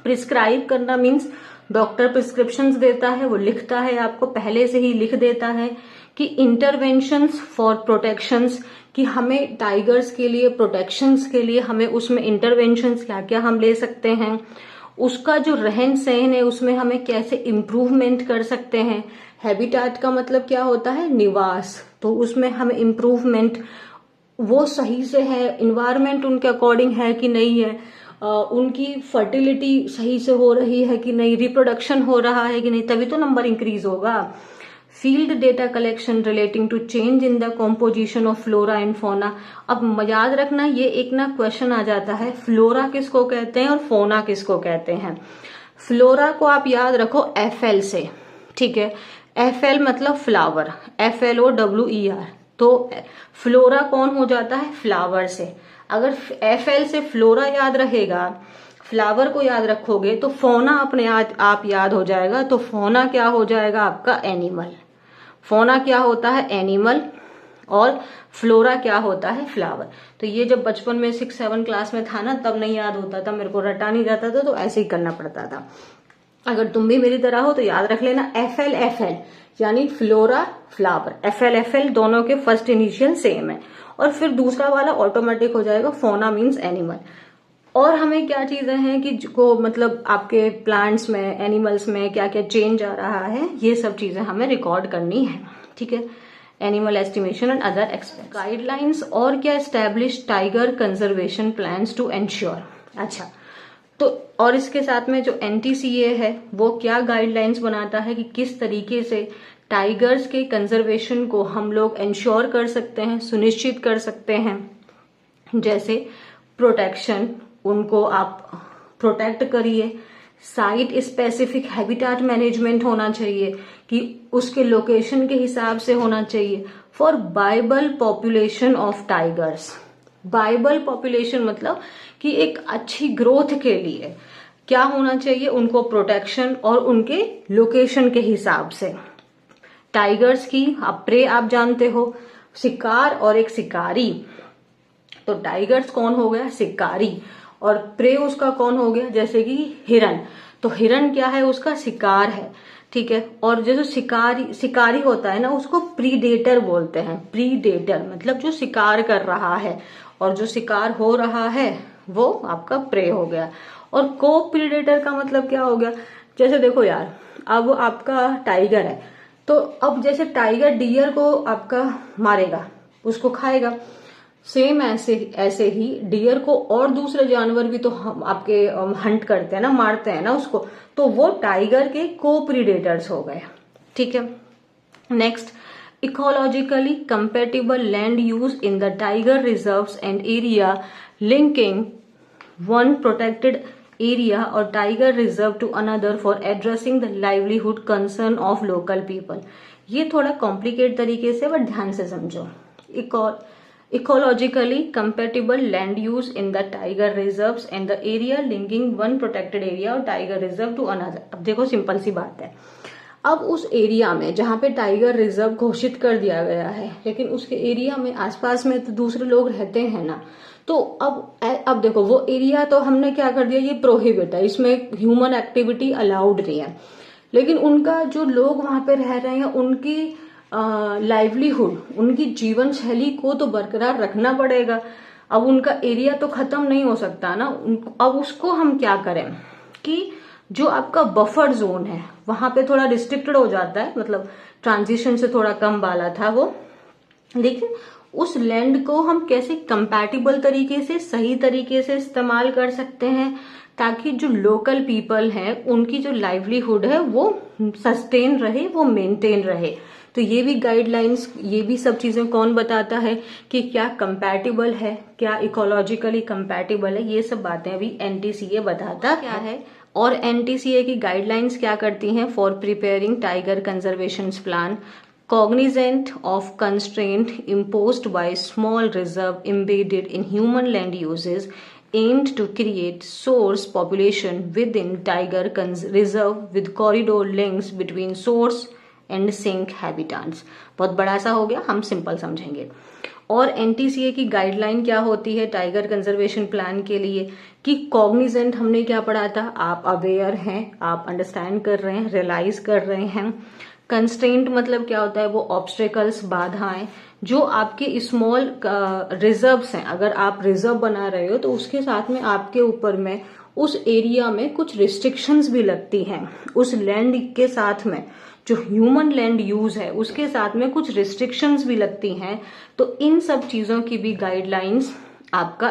प्रिस्क्राइब करना मीन्स डॉक्टर प्रिस्क्रिप्शंस देता है, वो लिखता है, आपको पहले से ही लिख देता है कि इंटरवेंशंस फॉर प्रोटेक्शंस, कि हमें टाइगर्स के लिए, प्रोटेक्शंस के लिए हमें उसमें इंटरवेंशंस क्या क्या हम ले सकते हैं, उसका जो रहन सहन है उसमें हमें कैसे इम्प्रूवमेंट कर सकते हैं। हैबिटेट का मतलब क्या होता है, निवास, तो उसमें हमें इम्प्रूवमेंट, वो सही से है, इन्वायरमेंट उनके अकॉर्डिंग है कि नहीं है, उनकी फर्टिलिटी सही से हो रही है कि नहीं, रिप्रोडक्शन हो रहा है कि नहीं, तभी तो नंबर इंक्रीज होगा। Field data collection relating to change in the composition of flora and fauna. अब याद रखना ये एक ना क्वेश्चन आ जाता है, फ्लोरा किसको कहते हैं और फोना किसको कहते हैं। फ्लोरा को आप याद रखो FL से, ठीक है, FL मतलब फ्लावर, FLOWER, तो फ्लोरा कौन हो जाता है, फ्लावर से। अगर FL से फ्लोरा याद रहेगा, फ्लावर को याद रखोगे तो फोना अपने आप याद हो जाएगा। तो फोना क्या हो जाएगा आपका, एनिमल। फोना क्या होता है, एनिमल, और फ्लोरा क्या होता है, फ्लावर। तो ये जब बचपन में 6-7 क्लास में था ना, तब नहीं याद होता था, मेरे को रटा नहीं जाता था, तो ऐसे ही करना पड़ता था। अगर तुम भी मेरी तरह हो तो याद रख लेना, FL यानी फ्लोरा फ्लावर, FL दोनों के फर्स्ट इनिशियल सेम है, और फिर दूसरा वाला ऑटोमेटिक हो जाएगा, फोना मीन्स एनिमल। और हमें क्या चीजें हैं कि को मतलब आपके प्लांट्स में, एनिमल्स में क्या क्या चेंज आ रहा है, ये सब चीजें हमें रिकॉर्ड करनी है, ठीक है। Animal estimation and other expect guidelines और क्या, establish tiger conservation plans to ensure. अच्छा, तो और इसके साथ में जो NTCA है वो क्या गाइडलाइंस बनाता है कि किस तरीके से टाइगर्स के कंजर्वेशन को हम लोग एंश्योर कर सकते हैं, सुनिश्चित कर सकते हैं। जैसे प्रोटेक्शन, उनको आप प्रोटेक्ट करिए। साइट स्पेसिफिक हैबिटेट मैनेजमेंट होना चाहिए कि उसके लोकेशन के हिसाब से होना चाहिए। For viable population of tigers, viable population मतलब कि एक अच्छी ग्रोथ के लिए क्या होना चाहिए, उनको प्रोटेक्शन और उनके लोकेशन के हिसाब से। टाइगर्स की प्रे आप जानते हो, शिकार और एक शिकारी। तो टाइगर्स कौन हो गया, शिकारी, और प्रे उसका कौन हो गया, जैसे कि हिरन। तो हिरन क्या है, उसका शिकार है, ठीक है। और जो शिकारी होता है ना, उसको प्रीडेटर बोलते हैं। प्रीडेटर मतलब जो शिकार कर रहा है, और जो शिकार हो रहा है वो आपका प्रे हो गया। और को प्रीडेटर का मतलब क्या हो गया, जैसे देखो यार, अब आपका टाइगर है, तो अब जैसे टाइगर डियर को आपका मारेगा, उसको खाएगा, सेम ऐसे ही डियर को और दूसरे जानवर भी तो हम आपके हंट करते हैं ना, मारते हैं ना उसको, तो वो टाइगर के को प्रीडेटर्स हो गए, ठीक है। Next, ecologically compatible land use in the tiger reserves and area linking one protected area और tiger reserve to another for addressing the livelihood concern of local people. ये थोड़ा कॉम्प्लिकेट तरीके से, बट ध्यान से समझो। Ecologically compatible land use in the tiger reserves and the area linking one protected area और tiger reserve to another. अब देखो सिंपल सी बात है, अब उस एरिया में जहां पे टाइगर रिजर्व घोषित कर दिया गया है, लेकिन उसके एरिया में आसपास में तो दूसरे लोग रहते हैं ना, तो अब देखो वो एरिया तो हमने क्या कर दिया, ये प्रोहिबिट है, इसमें ह्यूमन एक्टिविटी अलाउड नहीं है, लेकिन उनका जो लोग वहां पे रह रहे हैं उनकी लाइवलीहुड, उनकी जीवन शैली को तो बरकरार रखना पड़ेगा। अब उनका एरिया तो खत्म नहीं हो सकता ना, अब उसको हम क्या करें कि जो आपका बफर जोन है वहां पे थोड़ा रिस्ट्रिक्टेड हो जाता है, मतलब ट्रांजिशन से थोड़ा कम वाला था वो, लेकिन उस लैंड को हम कैसे कंपैटिबल तरीके से, सही तरीके से इस्तेमाल कर सकते हैं, ताकि जो लोकल पीपल हैं उनकी जो लाइवलीहुड है वो सस्टेन रहे, वो मेंटेन रहे। तो ये भी गाइडलाइंस, ये भी सब चीजें कौन बताता है कि क्या कंपैटिबल है, क्या इकोलॉजिकली कंपैटिबल है, ये सब बातें अभी NTCA बताता क्या है। और NTCA की गाइडलाइंस क्या करती हैं, for preparing tiger conservation plan cognizant of constraint imposed by small reserve embedded in human land uses aimed to create source population within tiger reserve with corridor links between source and sink habitats। बहुत बड़ा सा हो गया, हम simple समझेंगे। और NTCA की guideline क्या होती है टाइगर कंजर्वेशन प्लान के लिए कि कॉग्निजेंट, हमने क्या पढ़ा था, आप अवेयर हैं, आप अंडरस्टैंड कर रहे हैं, रियलाइज कर रहे हैं। कंस्ट्रेंट मतलब क्या होता है, वो ऑब्स्टेकल्स, बाधाएं जो आपके स्मॉल रिजर्व्स हैं, अगर आप रिजर्व बना रहे हो तो उसके साथ में आपके ऊपर में उस एरिया में कुछ रिस्ट्रिक्शंस भी लगती हैं, उस लैंड के साथ में जो ह्यूमन लैंड यूज है उसके साथ में कुछ रिस्ट्रिक्शंस भी लगती हैं। तो इन सब चीजों की भी गाइडलाइंस आपका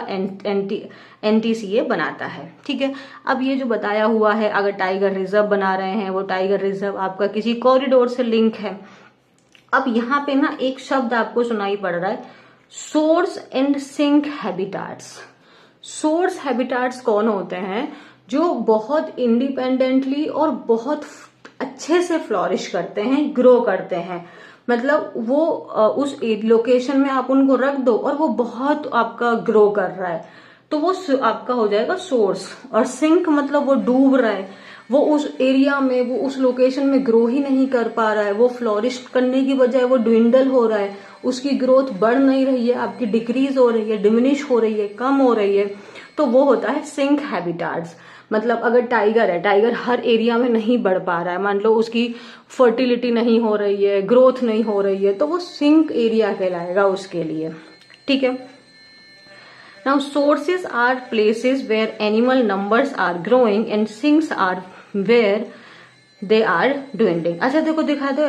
NTCA बनाता है, ठीक है। अब ये जो बताया हुआ है, अगर टाइगर रिजर्व बना रहे हैं, वो टाइगर रिजर्व आपका किसी कॉरिडोर से लिंक है, अब यहाँ पे ना एक शब्द आपको सुनाई पड़ रहा है, source and sink habitats. Source habitats कौन होते हैं? जो बहुत इंडिपेंडेंटली और बहुत अच्छे से फ्लोरिश करते हैं, ग्रो करते हैं। मतलब वो उस लोकेशन में आप उनको रख दो और वो बहुत आपका ग्रो कर रहा है, तो वो आपका हो जाएगा सोर्स। और सिंक मतलब वो डूब रहा है, वो उस एरिया में, वो उस लोकेशन में ग्रो ही नहीं कर पा रहा है, वो फ्लोरिश करने की बजाय वो ड्विंडल हो रहा है, उसकी ग्रोथ बढ़ नहीं रही है, आपकी डिक्रीज हो रही है, डिमिनिश हो रही है, कम हो रही है, तो वो होता है सिंक हैबिटाट्स। मतलब अगर टाइगर है, टाइगर हर एरिया में नहीं बढ़ पा रहा है, मान लो उसकी फर्टिलिटी नहीं हो रही है, ग्रोथ नहीं हो रही है, तो वो सिंक एरिया कहलाएगा उसके लिए। ठीक है। Now sources are places where animal numbers are growing and sinks are where they are dwindling। अच्छा देखो, दिखा दो,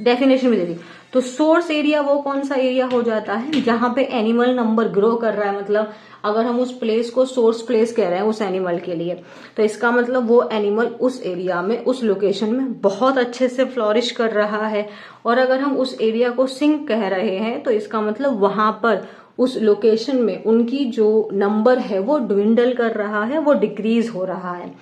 डेफिनेशन भी दे दी। तो सोर्स एरिया वो कौन सा एरिया हो जाता है जहां पे एनिमल नंबर ग्रो कर रहा है। मतलब अगर हम उस प्लेस को सोर्स प्लेस कह रहे हैं उस एनिमल के लिए, तो इसका मतलब वो एनिमल उस एरिया में, उस लोकेशन में बहुत अच्छे से फ्लोरिश कर रहा है। और अगर हम उस एरिया को सिंक कह रहे हैं, तो इसका मतलब वहां पर उस लोकेशन में उनकी जो नंबर है वो ड्विंडल कर रहा है, वो डिक्रीज हो रहा है।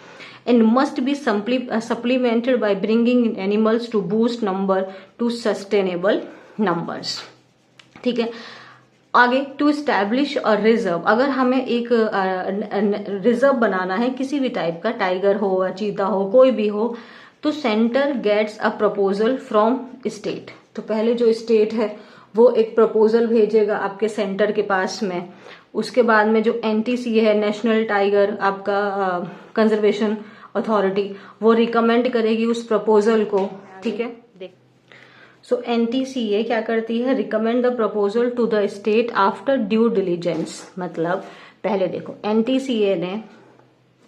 and must be supplemented by bringing in animals to boost number to sustainable numbers। ठीक है। आगे, टू स्टैब्लिश अ रिजर्व, अगर हमें एक रिजर्व बनाना है किसी भी टाइप का, टाइगर हो या चीता हो, कोई भी हो, तो centre gets a proposal from state. तो पहले जो स्टेट है वो एक प्रपोजल भेजेगा आपके सेंटर के पास में। उसके बाद में जो एनटीसी है, नेशनल टाइगर आपका कंजर्वेशन अथॉरिटी, वो रिकमेंड करेगी उस प्रपोजल को। ठीक है। सो एनटीसीए क्या करती है? Recommend the proposal to the state after due diligence. मतलब पहले देखो, एनटीसीए ने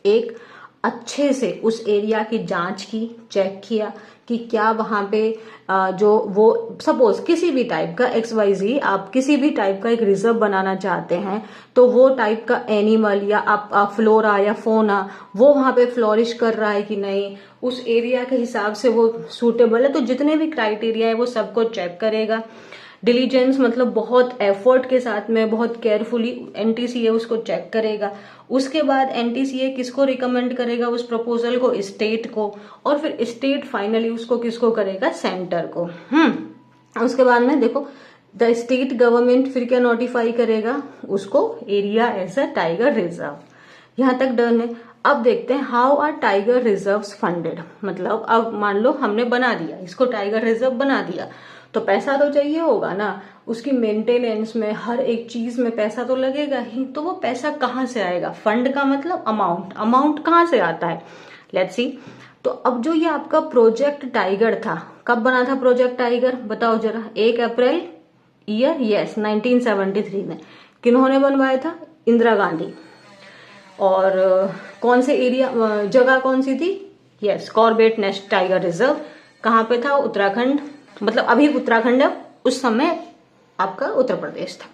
एक अच्छे से उस एरिया की जांच की, चेक किया कि क्या वहां पे जो वो सपोज किसी भी टाइप का XYZ, आप किसी भी टाइप का एक रिजर्व बनाना चाहते हैं, तो वो टाइप का एनिमल या आप फ्लोरा या फोना वो वहां पे फ्लोरिश कर रहा है कि नहीं, उस एरिया के हिसाब से वो सूटेबल है। तो जितने भी क्राइटेरिया है वो सबको चेक करेगा। डिलीजेंस मतलब बहुत एफर्ट के साथ में, बहुत केयरफुली एनटीसीए उसको चेक करेगा। उसके बाद एनटीसीए किसको रिकमेंड करेगा उस प्रपोजल को? स्टेट को। और फिर स्टेट फाइनली उसको किसको करेगा? सेंटर को। उसके बाद में देखो, द स्टेट गवर्नमेंट फिर क्या नोटिफाई करेगा? उसको area as a tiger reserve. यहां तक डन है। अब देखते हैं how are tiger reserves funded. मतलब अब मान लो हमने बना दिया इसको, टाइगर रिजर्व बना दिया, तो पैसा तो चाहिए होगा ना, उसकी मेंटेनेंस में, हर एक चीज में पैसा तो लगेगा ही। तो वो पैसा कहाँ से आएगा? फंड का मतलब अमाउंट, अमाउंट कहाँ से आता है? Let's see. तो अब जो ये आपका प्रोजेक्ट टाइगर था, कब बना था प्रोजेक्ट टाइगर? बताओ जरा। 1 अप्रैल ईयर, यस, 1973 में। किन्होंने बनवाया था? इंदिरा गांधी। और कौन से एरिया, जगह कौन सी थी? Yes, Corbett national tiger reserve. कहाँ पे था? उत्तराखंड। मतलब अभी उत्तराखंड है, उस समय आपका उत्तर प्रदेश था।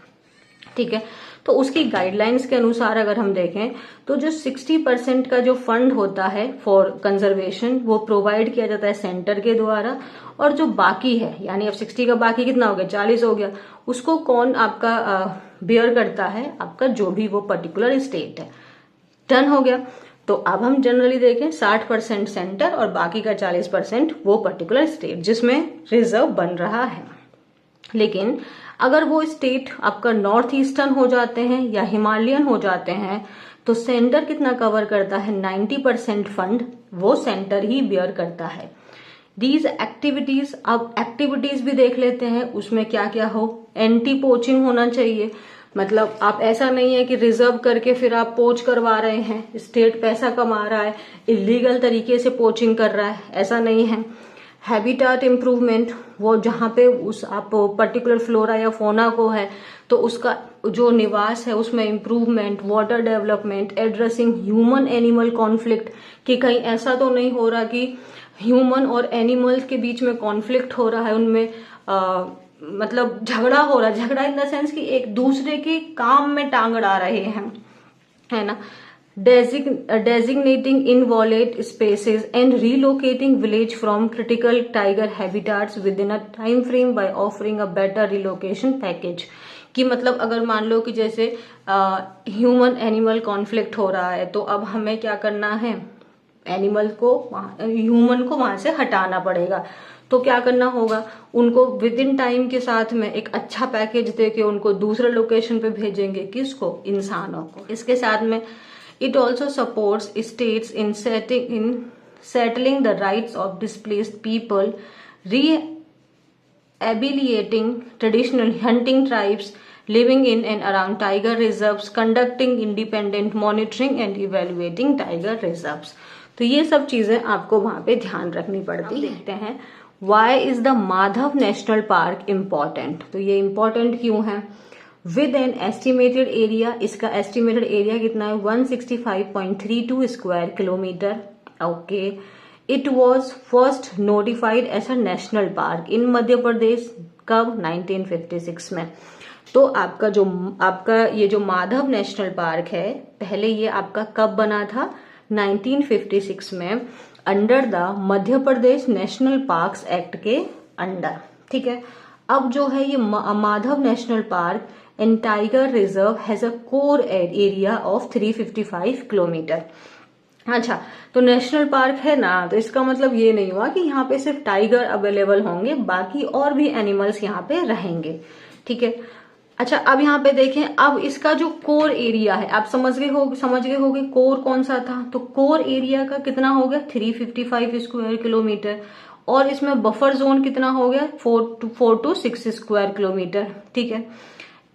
ठीक है। तो उसकी गाइडलाइंस के अनुसार अगर हम देखें तो जो 60% का जो फंड होता है फॉर कंजर्वेशन, वो प्रोवाइड किया जाता है सेंटर के द्वारा। और जो बाकी है, यानी अब 60 का बाकी कितना हो गया? 40 हो गया। उसको कौन आपका बेयर करता है? आपका जो भी वो पर्टिकुलर स्टेट है। डन हो गया। तो अब हम जनरली देखें 60% सेंटर और बाकी का 40% वो पर्टिकुलर स्टेट जिसमें रिजर्व बन रहा है। लेकिन अगर वो स्टेट आपका नॉर्थ ईस्टर्न हो जाते हैं या हिमालयन हो जाते हैं, तो सेंटर कितना कवर करता है? 90% फंड वो सेंटर ही बेयर करता है। दीज एक्टिविटीज, अब एक्टिविटीज भी देख लेते हैं उसमें क्या क्या हो। एंटी पोचिंग होना चाहिए। मतलब आप ऐसा नहीं है कि रिजर्व करके फिर आप पोच करवा रहे हैं, स्टेट पैसा कमा रहा है, इलीगल तरीके से पोचिंग कर रहा है, ऐसा नहीं है। हैबिटाट इम्प्रूवमेंट, वो जहाँ पे उस आप पर्टिकुलर फ्लोरा या फोना को है तो उसका जो निवास है उसमें improvement, water development, addressing human animal conflict, कि कहीं ऐसा तो नहीं हो रहा कि ह्यूमन और एनिमल्स के बीच में कॉन्फ्लिक्ट हो रहा है, उनमें मतलब झगड़ा हो रहा है, झगड़ा इन द सेंस कि एक दूसरे के काम में टांग अड़ा रहे हैं, है ना। designating inviolate spaces and relocating village from critical tiger habitats within a time frame by offering a better relocation package। कि मतलब अगर मान लो कि जैसे ह्यूमन एनिमल कॉन्फ्लिक्ट हो रहा है तो अब हमें क्या करना है, ह्यूमन को वहां से हटाना पड़ेगा। तो क्या करना होगा, उनको विद इन टाइम के साथ में एक अच्छा पैकेज देके उनको दूसरे लोकेशन पे भेजेंगे। किसको, इंसानों को। इसके साथ में it also supports states in settling the rights of displaced people, rehabilitating traditional hunting tribes living in and around tiger reserves, conducting independent monitoring and evaluating tiger reserves। तो ये सब चीजें आपको वहां पे ध्यान रखनी पड़ती है। देखते हैं why is the Madhav national park important. तो ये इम्पोर्टेंट क्यों है? विद एन एस्टिमेटेड एरिया, इसका एस्टिमेटेड एरिया कितना है, 165.32 square kilometre. Okay, it was first notified as a national park in Madhya Pradesh. कब? 1956 में। तो आपका ये जो माधव नेशनल पार्क है, पहले ये आपका कब बना था? 1956 में, under the Madhya Pradesh national parks act के अंडर। ठीक है। अब जो है ये Madhav national park and tiger reserve has a core area of 355 kilometre. अच्छा, तो नेशनल पार्क है ना, तो इसका मतलब ये नहीं हुआ कि यहाँ पे सिर्फ टाइगर अवेलेबल होंगे, बाकी और भी एनिमल्स यहाँ पे रहेंगे। ठीक है। अच्छा, अब यहाँ पे देखें, अब इसका जो कोर एरिया है, आप समझ गए होगे कोर कौन सा था। तो कोर एरिया का कितना हो गया? 355 स्क्वायर किलोमीटर। और इसमें बफर जोन कितना हो गया? 4 to 6 स्क्वायर किलोमीटर। ठीक है।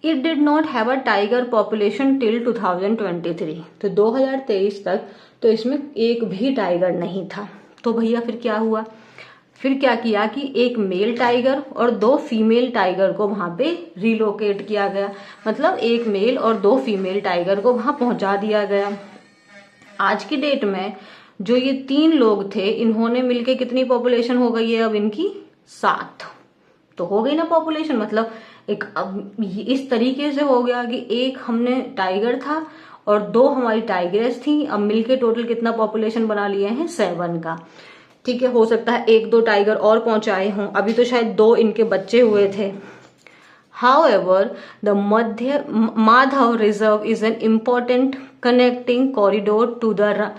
It did not have a tiger population till 2023। तो 2023 तक तो इसमें एक भी टाइगर नहीं था। तो भैया फिर क्या हुआ? फिर क्या किया कि एक मेल टाइगर और 2 फीमेल टाइगर को वहां पे रिलोकेट किया गया। मतलब एक मेल और 2 फीमेल टाइगर को वहां पहुंचा दिया गया। आज की डेट में जो ये 3 लोग थे, इन्होंने मिलके कितनी पॉपुलेशन हो गई है अब इनकी? 7। तो हो गई ना पॉपुलेशन। मतलब एक अब इस तरीके से हो गया कि एक हमने टाइगर था और 2 हमारी टाइगरेस थी। अब मिलके टोटल कितना पॉपुलेशन बना लिए हैं? 7 का। ठीक है। हो सकता है 1-2 टाइगर और पहुंचाए हों, अभी तो शायद 2 इनके बच्चे हुए थे। However, the Madhav Reserve is an important connecting corridor to the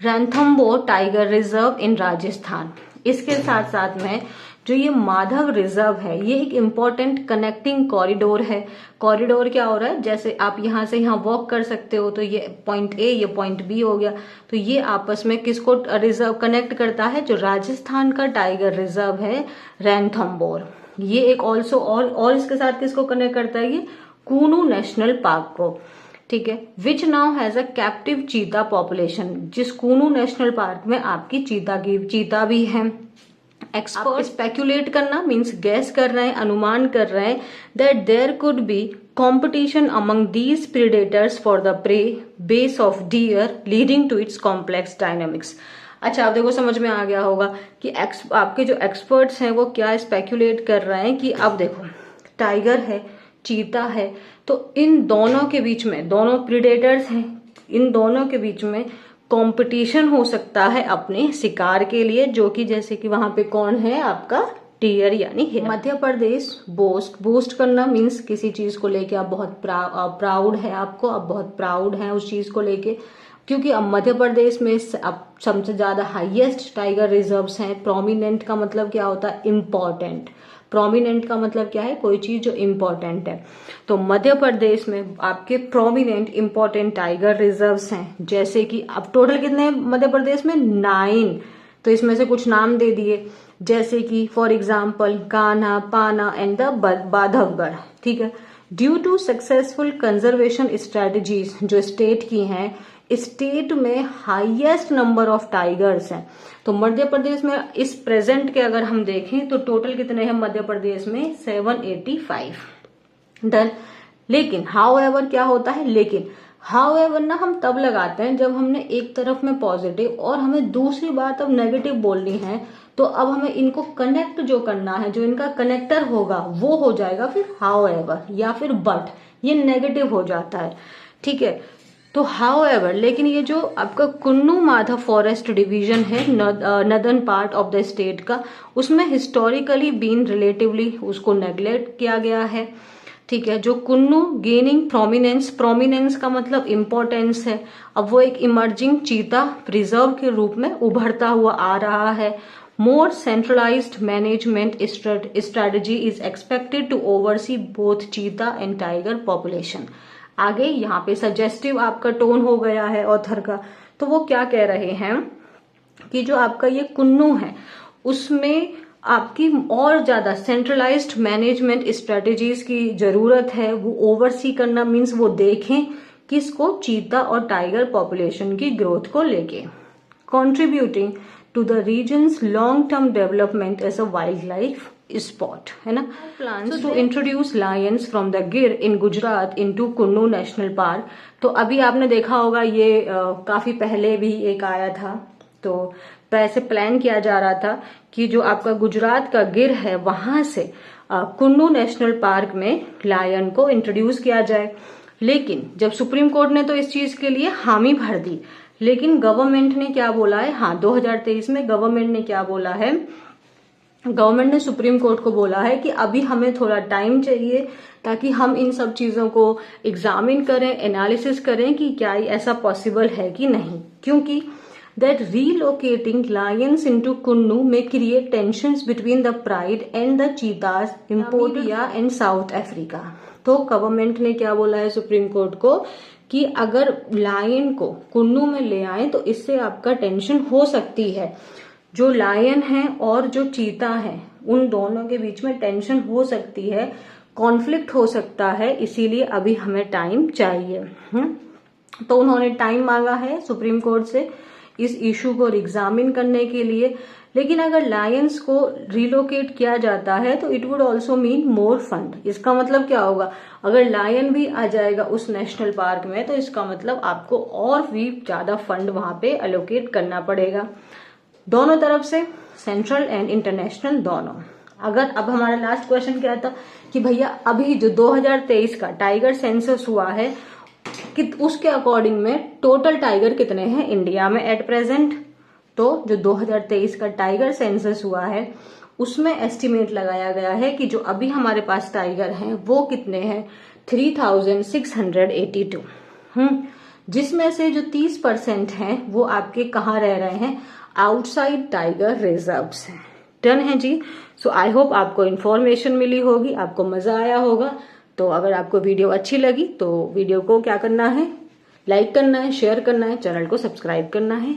Ranthambore tiger reserve in Rajasthan. इसके साथ साथ में जो ये माधव रिजर्व है, ये एक इम्पोर्टेंट कनेक्टिंग कॉरिडोर है। कॉरिडोर क्या हो रहा है? जैसे आप यहाँ से यहाँ वॉक कर सकते हो, तो ये पॉइंट ए, ये पॉइंट बी हो गया। तो ये आपस में किसको रिजर्व कनेक्ट करता है? जो राजस्थान का टाइगर रिजर्व है रणथंबोर। ये एक ऑल्सो और इसके साथ किसको कनेक्ट करता है? ये कूनू नेशनल पार्क को। ठीक है। Which now has a captive cheetah population. जिस कूनू नेशनल पार्क में आपकी चीता भी है। एक्सपर्ट स्पेक्यूलेट करना मीन्स गैस कर रहे हैं, अनुमान कर रहे हैं that there could be competition among these predators for the prey base of deer leading to its complex dynamics. अच्छा, आप देखो समझ में आ गया होगा कि आपके जो एक्सपर्ट्स हैं वो क्या स्पेक्यूलेट कर रहे हैं कि अब देखो टाइगर है, चीता है, तो इन दोनों के बीच में, दोनों प्रीडेटर्स हैं, इन दोनों के बीच में कंपटीशन हो सकता है अपने शिकार के लिए, जो कि जैसे कि वहां पे कौन है? आपका डियर यानी हिरन। मध्य प्रदेश बूस्ट करना मीन्स किसी चीज को लेके आप बहुत प्राउड है, आपको आप बहुत प्राउड है उस चीज को लेके, क्योंकि अब मध्य प्रदेश में अब सबसे ज्यादा हाईएस्ट टाइगर रिजर्व्स हैं। प्रोमिनेंट का मतलब क्या होता है? इम्पोर्टेंट। प्रोमिनेंट का मतलब क्या है? कोई चीज जो इम्पोर्टेंट है। तो मध्य प्रदेश में आपके प्रोमिनेंट इम्पोर्टेंट टाइगर रिजर्व्स हैं। जैसे कि अब टोटल कितने हैं मध्य प्रदेश में? 9। तो इसमें से कुछ नाम दे दिए, जैसे कि फॉर एग्जाम्पल कान्हा, पाना एंड द बांधवगढ़। ठीक है। Due to successful conservation strategies जो स्टेट की हैं, स्टेट में हाईएस्ट नंबर ऑफ टाइगर्स हैं। तो मध्य प्रदेश में इस प्रेजेंट के अगर हम देखें तो टोटल कितने हैं मध्य प्रदेश में? 785। डन। लेकिन हाउएवर क्या होता है? लेकिन हाउएवर ना हम तब लगाते हैं जब हमने एक तरफ में पॉजिटिव और हमें दूसरी बात अब नेगेटिव बोलनी है, तो अब हमें इनको कनेक्ट जो करना है, जो इनका कनेक्टर होगा वो हो जाएगा फिर हाउएवर या फिर बट, ये नेगेटिव हो जाता है, ठीक है। तो हाउएवर, लेकिन ये जो आपका कुन्नू माधा फॉरेस्ट डिवीजन है northern part of the state का, उसमें हिस्टोरिकली बीन रिलेटिवली उसको नेग्लेक्ट किया गया है, ठीक है। जो कुन्नू गेनिंग प्रोमिनेंस, प्रोमिनेंस का मतलब इम्पोर्टेंस है, अब वो एक इमर्जिंग चीता प्रिजर्व के रूप में उभरता हुआ आ रहा है। More centralised management strategy is expected to oversee both cheetah and tiger population. आगे यहाँ पे सजेस्टिव आपका टोन हो गया है ऑथर का, तो वो क्या कह रहे हैं कि जो आपका ये कुन्नू है उसमें आपकी और ज्यादा सेंट्रलाइज्ड मैनेजमेंट स्ट्रेटजीज की जरूरत है। वो ओवरसी करना मीन्स वो देखें किसको, चीता और टाइगर पॉपुलेशन की ग्रोथ को लेके। Contributing to the region's long term development as a wildlife spot, है ना। Plans to introduce lions from the Gir in Gujarat into Kuno national park. तो अभी आपने देखा होगा ये काफी पहले भी एक आया था, तो ऐसे प्लान किया जा रहा था कि जो आपका गुजरात का गिर है वहां से कुन्नू नेशनल पार्क में लायन को इंट्रोड्यूस किया जाए। लेकिन जब सुप्रीम कोर्ट ने तो इस चीज के लिए हामी भर दी, लेकिन गवर्नमेंट ने क्या बोला है, हाँ 2023 में गवर्नमेंट ने क्या बोला है, गवर्नमेंट ने सुप्रीम कोर्ट को बोला है कि अभी हमें थोड़ा टाइम चाहिए ताकि हम इन सब चीजों को एग्जामिन करें, एनालिसिस करें कि क्या ऐसा पॉसिबल है कि नहीं, क्योंकि that relocating lions into Kunnu may create tensions between the pride and the cheetahs imported and South Africa। तो गवर्नमेंट ने क्या बोला है सुप्रीम कोर्ट को कि अगर लायन को कुन्नू में ले आए तो इससे आपका टेंशन हो सकती है। जो लायन है और जो चीता है उन दोनों के बीच में टेंशन हो सकती है, कॉन्फ्लिक्ट हो सकता है, इसीलिए अभी हमें टाइम चाहिए। तो उन्होंने टाइम मांगा है सुप्रीम कोर्ट से इस इशू को एग्जामिन करने के लिए। लेकिन अगर लायंस को रिलोकेट किया जाता है तो it would also mean more fund. इसका मतलब क्या होगा, अगर लायन भी आ जाएगा उस नेशनल पार्क में तो इसका मतलब आपको और भी ज्यादा फंड वहां पे एलोकेट करना पड़ेगा, दोनों तरफ से, सेंट्रल एंड इंटरनेशनल दोनों। अगर अब हमारा लास्ट क्वेश्चन क्या था कि भैया अभी जो 2023 का टाइगर सेंसस हुआ है कि उसके अकॉर्डिंग में टोटल टाइगर कितने हैं इंडिया में एट प्रेजेंट। तो जो 2023 का टाइगर सेंसस हुआ है उसमें एस्टिमेट लगाया गया है कि जो अभी हमारे पास टाइगर हैं वो कितने हैं, 3682। जिसमें से जो 30% हैं वो आपके कहाँ रह रहे हैं, आउटसाइड टाइगर रिजर्व्स हैं। डन है जी। सो आई होप आपको इन्फॉर्मेशन मिली होगी, आपको मजा आया होगा। तो अगर आपको वीडियो अच्छी लगी तो वीडियो को क्या करना है, लाइक करना है, शेयर करना है, चैनल को सब्सक्राइब करना है।